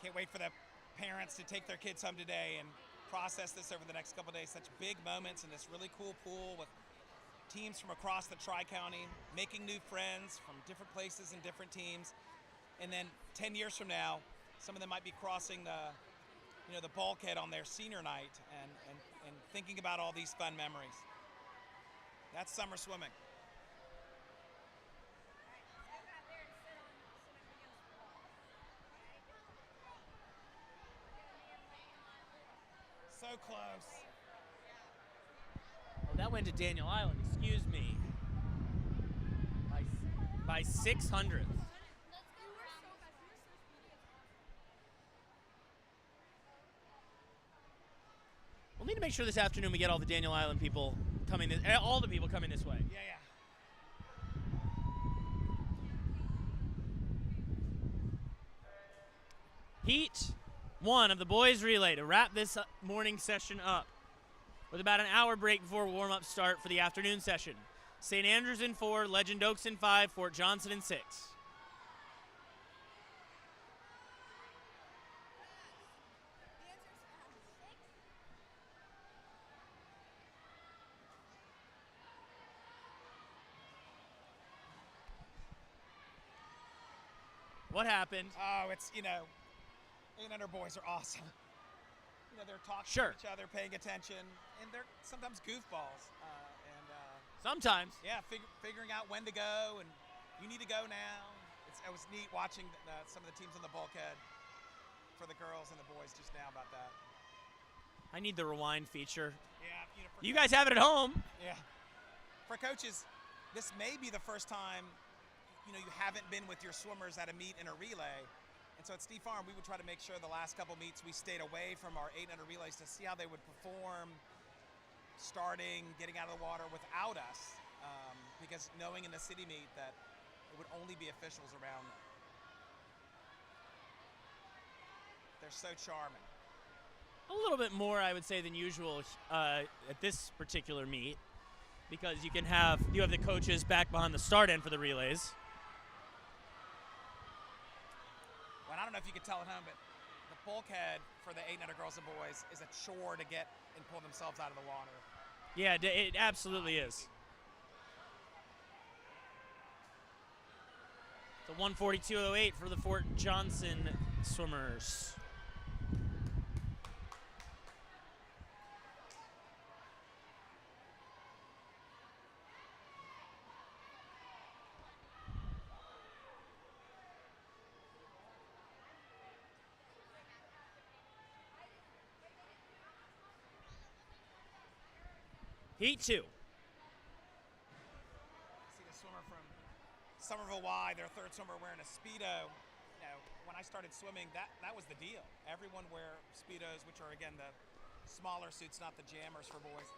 Can't wait for the parents to take their kids home today and process this over the next couple of days. Such big moments in this really cool pool with teams from across the Tri-County, making new friends from different places and different teams. And then 10 years from now, some of them might be crossing the bulkhead on their senior night and thinking about all these fun memories. That's summer swimming. So close. Oh, that went to Daniel Island, excuse me. By 6 hundredths. We'll need to make sure this afternoon we get all the Daniel Island people coming, all the people coming this way. Yeah. Heat 1 of the boys relay to wrap this morning session up with about an hour break before warm-up start for the afternoon session. St. Andrews in 4, Legend Oaks in 5, Fort Johnson in 6. What happened? Oh, it's, 800 boys are awesome. They're talking Sure. to each other, paying attention, and they're sometimes goofballs. Sometimes. Yeah, figuring out when to go, and you need to go now. It was neat watching some of the teams on the bulkhead for the girls and the boys just now about that. I need the rewind feature. Yeah, You guys have it at home. Yeah. For coaches, this may be the first time, you haven't been with your swimmers at a meet in a relay. And so at Sneap Farm, we would try to make sure the last couple meets we stayed away from our 800 relays to see how they would perform starting, getting out of the water without us. Because knowing in the city meet that it would only be officials around them. They're so charming. A little bit more, I would say, than usual at this particular meet, because you have the coaches back behind the start end for the relays. Well, I don't know if you could tell at home, but the bulkhead for the 800 girls and boys is a chore to get and pull themselves out of the water. Yeah, it absolutely is. It's a 142.08 for the Fort Johnson swimmers. Heat 2. See the swimmer from Somerville Y, their third swimmer wearing a Speedo. You know, when I started swimming, that was the deal. Everyone wear Speedos, which are, again, the smaller suits, not the jammers for boys.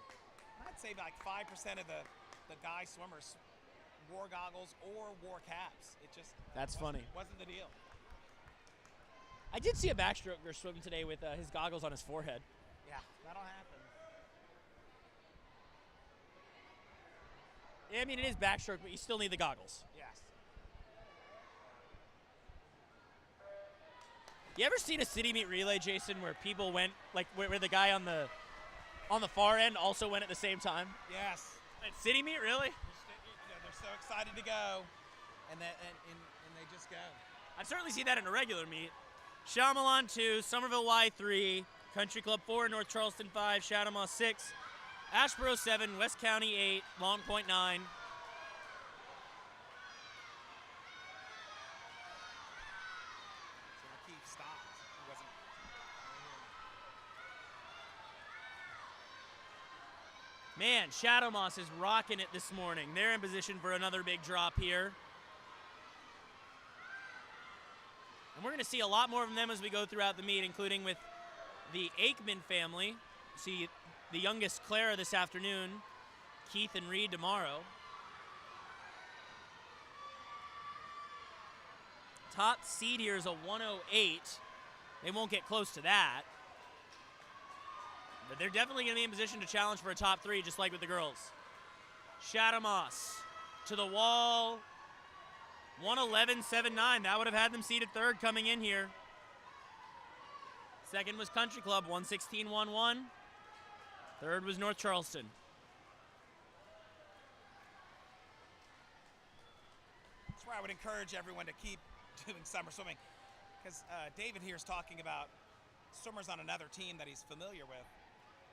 I'd say like 5% of the guy swimmers wore goggles or wore caps. It just wasn't the deal. I did see a backstroker swim today with his goggles on his forehead. Yeah, that'll happen. Yeah, I mean, it is backstroke, but you still need the goggles. Yes. You ever seen a city meet relay, Jason, where people went, like where the guy on the far end also went at the same time? Yes. At city meet, really? They're so excited to go, and they just go. I've certainly seen that in a regular meet. Shyamalan 2, Somerville Y 3, Country Club 4, North Charleston 5, Chatham 6, Ashboro 7, West County 8, Long Point 9. So Keith stopped. He wasn't. Man, Shadow Moss is rocking it this morning. They're in position for another big drop here. And we're going to see a lot more of them as we go throughout the meet, including with the Aikman family. See the youngest Clara this afternoon, Keith and Reed tomorrow. Top seed here is a 108. They won't get close to that. But they're definitely going to be in position to challenge for a top 3, just like with the girls. Shadow Moss to the wall. 111.79. That would have had them seated 3rd coming in here. Second was Country Club, 116.11. 3rd was North Charleston. That's where I would encourage everyone to keep doing summer swimming, because David here is talking about swimmers on another team that he's familiar with.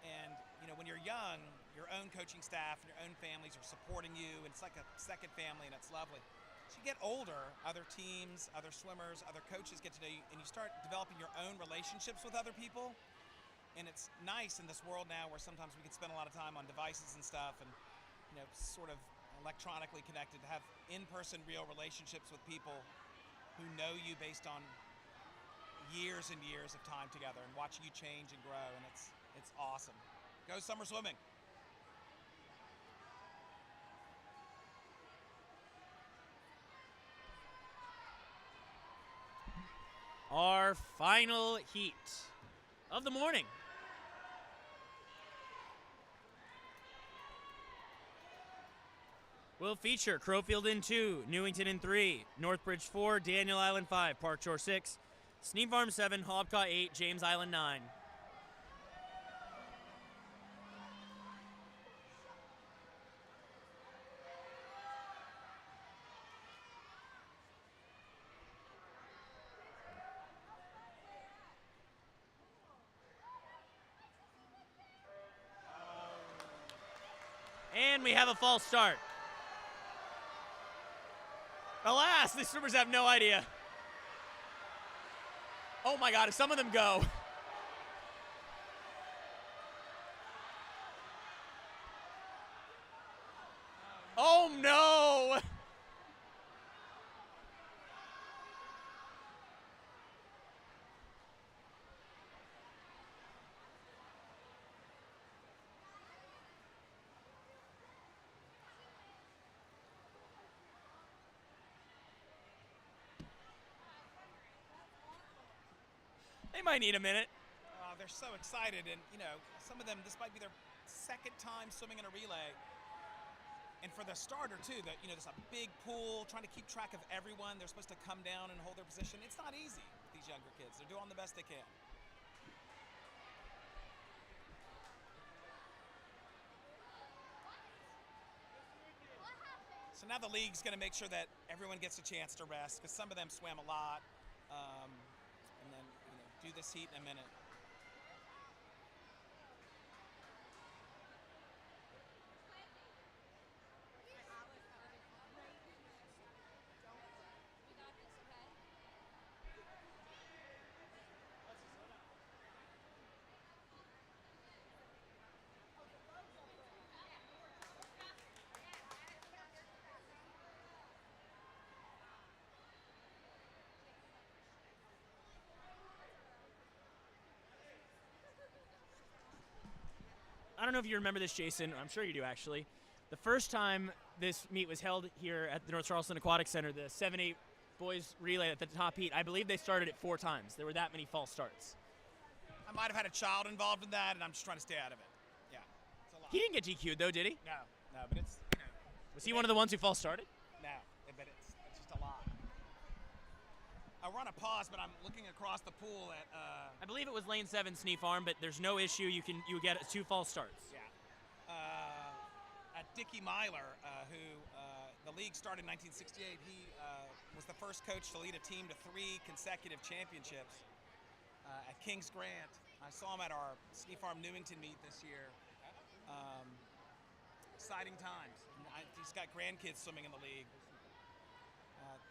And, you know, when you're young, your own coaching staff and your own families are supporting you, and it's like a second family, and it's lovely. As you get older, other teams, other swimmers, other coaches get to know you, and you start developing your own relationships with other people. And it's nice in this world now where sometimes we can spend a lot of time on devices and stuff and, you know, sort of electronically connected, to have in-person real relationships with people who know you based on years and years of time together and watching you change and grow, and it's awesome. Go summer swimming. Our final heat of the morning. Will feature Crowfield in 2, Newington in 3, Northbridge 4, Daniel Island 5, Park Shore 6, Sneem Farm 7, Hobcaw 8, James Island 9. And we have a false start. Alas, the swimmers have no idea. Oh my God, if some of them go. Oh no! They might need a minute. They're so excited, and you know, some of them, this might be their second time swimming in a relay. And for the starter too, that, you know, there's a big pool, trying to keep track of everyone. They're supposed to come down and hold their position. It's not easy with these younger kids. They're doing the best they can. So now the league's going to make sure that everyone gets a chance to rest, because some of them swam a lot, and then, you know, do this heat in a minute. don't know if you remember this, Jason. I'm sure you do, actually. The first time this meet was held here at the North Charleston Aquatic Center, the 7-8 boys relay at the top heat, I believe they started it 4 times. There were that many false starts. I might have had a child involved in that, and I'm just trying to stay out of it. Yeah, it's a lot. He didn't get DQ'd, though, did he? No, but it's, Was he one of the ones who false started? no, but it's just a lot. We're on a pause, but I'm looking across the pool at, I believe it was lane 7 Sneak Farm, but there's no issue. You get 2 false starts. yeah, at Dickie Myler, who the league started in 1968. He was the first coach to lead a team to 3 consecutive championships at Kings Grant. I saw him at our Sneak Farm Newington meet this year. Exciting times. He's got grandkids swimming in the league.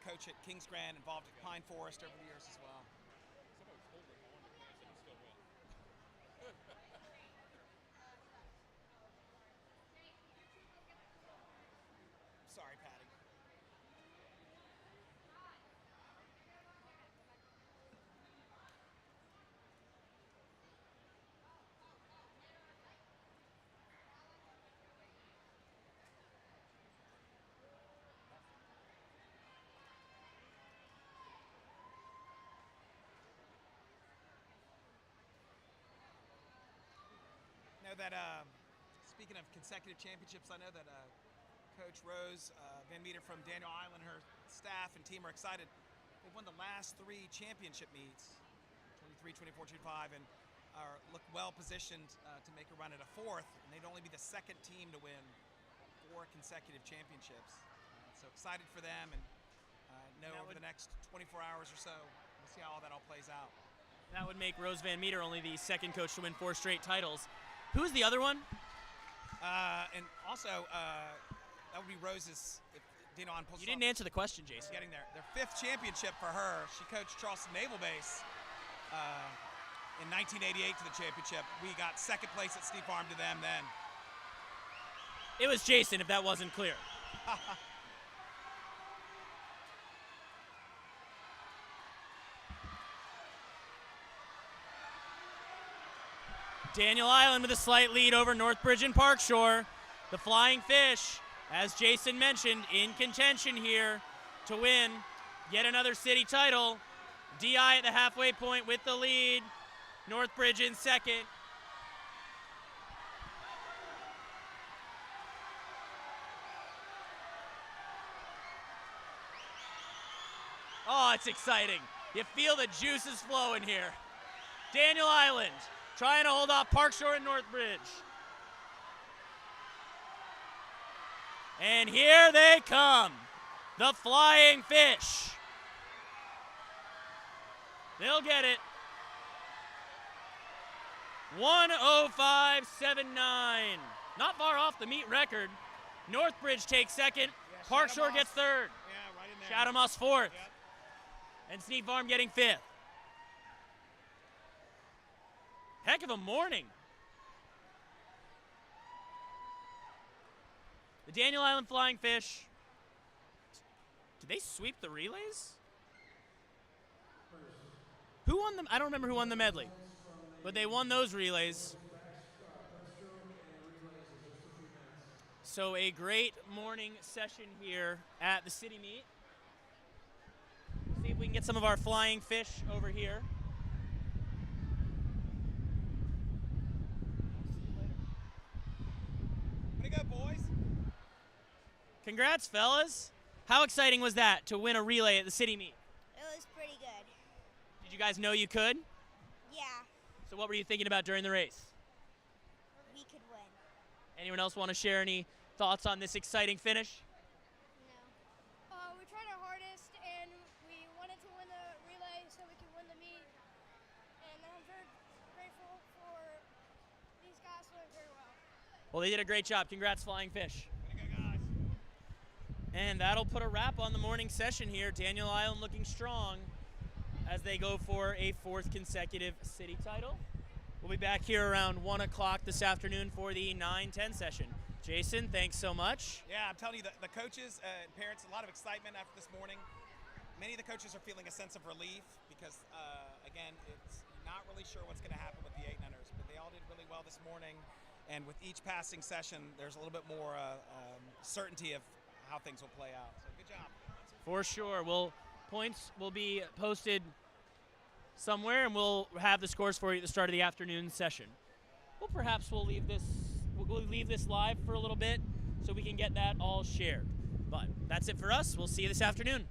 Coach at Kings Grant, involved at Pine Forest over the years as well. Sorry, Patty. Know that speaking of consecutive championships, I know that Coach Rose Van Meter from Daniel Island, her staff and team are excited. They've won the last 3 championship meets, 23, 24, 25, and look well positioned to make a run at a 4th, and they'd only be the 2nd team to win 4 consecutive championships. So excited for them, and know over the next 24 hours or so, we'll see how all that all plays out. That would make Rose Van Meter only the 2nd coach to win 4 straight titles. Who's the other one? And also, that would be Rose's. If Dino on You didn't answer the question, Jason. Getting there. Their 5th championship for her. She coached Charleston Naval Base in 1988 to the championship. We got 2nd place at Sneak Farm to them then. It was Jason, if that wasn't clear. Daniel Island with a slight lead over Northbridge and Park Shore. The Flying Fish, as Jason mentioned, in contention here to win yet another city title. DI at the halfway point with the lead. Northbridge in 2nd. Oh, it's exciting. You feel the juices flowing here. Daniel Island trying to hold off Park Shore and Northbridge. And here they come, the Flying Fish. They'll get it. 1:05.79. Not far off the meet record. Northbridge takes 2nd. Park Shore gets 3rd. Yeah, right in there. Shadowmoss 4th. Yep. And Sneak Farm getting 5th. Heck of a morning. The Daniel Island Flying Fish. Did they sweep the relays? Who won them? I don't remember who won the medley. But they won those relays. So a great morning session here at the city meet. See if we can get some of our Flying Fish over here. Way to go, boys. Congrats, fellas. How exciting was that to win a relay at the city meet? It was pretty good. Did you guys know you could? Yeah, So what were you thinking about during the race? we could win. Anyone else want to share any thoughts on this exciting finish? We tried our hardest, and we wanted to win the relay so we could win the meet. And I'm very grateful for these guys doing very well. Well, they did a great job. Congrats, Flying Fish. Way to go, guys. And that'll put a wrap on the morning session here. Daniel Island looking strong as they go for a 4th consecutive city title. We'll be back here around 1 o'clock this afternoon for the 9-10 session. Jason, thanks so much. Yeah, I'm telling you, the coaches and parents, a lot of excitement after this morning. Many of the coaches are feeling a sense of relief because, again, it's not really sure what's going to happen with the 8-nutters, but they all did really well this morning. And with each passing session, there's a little bit more certainty of how things will play out. So good job. For sure. Well, points will be posted somewhere, and we'll have the scores for you at the start of the afternoon session. Well, perhaps we'll leave this live for a little bit so we can get that all shared. But that's it for us. We'll see you this afternoon.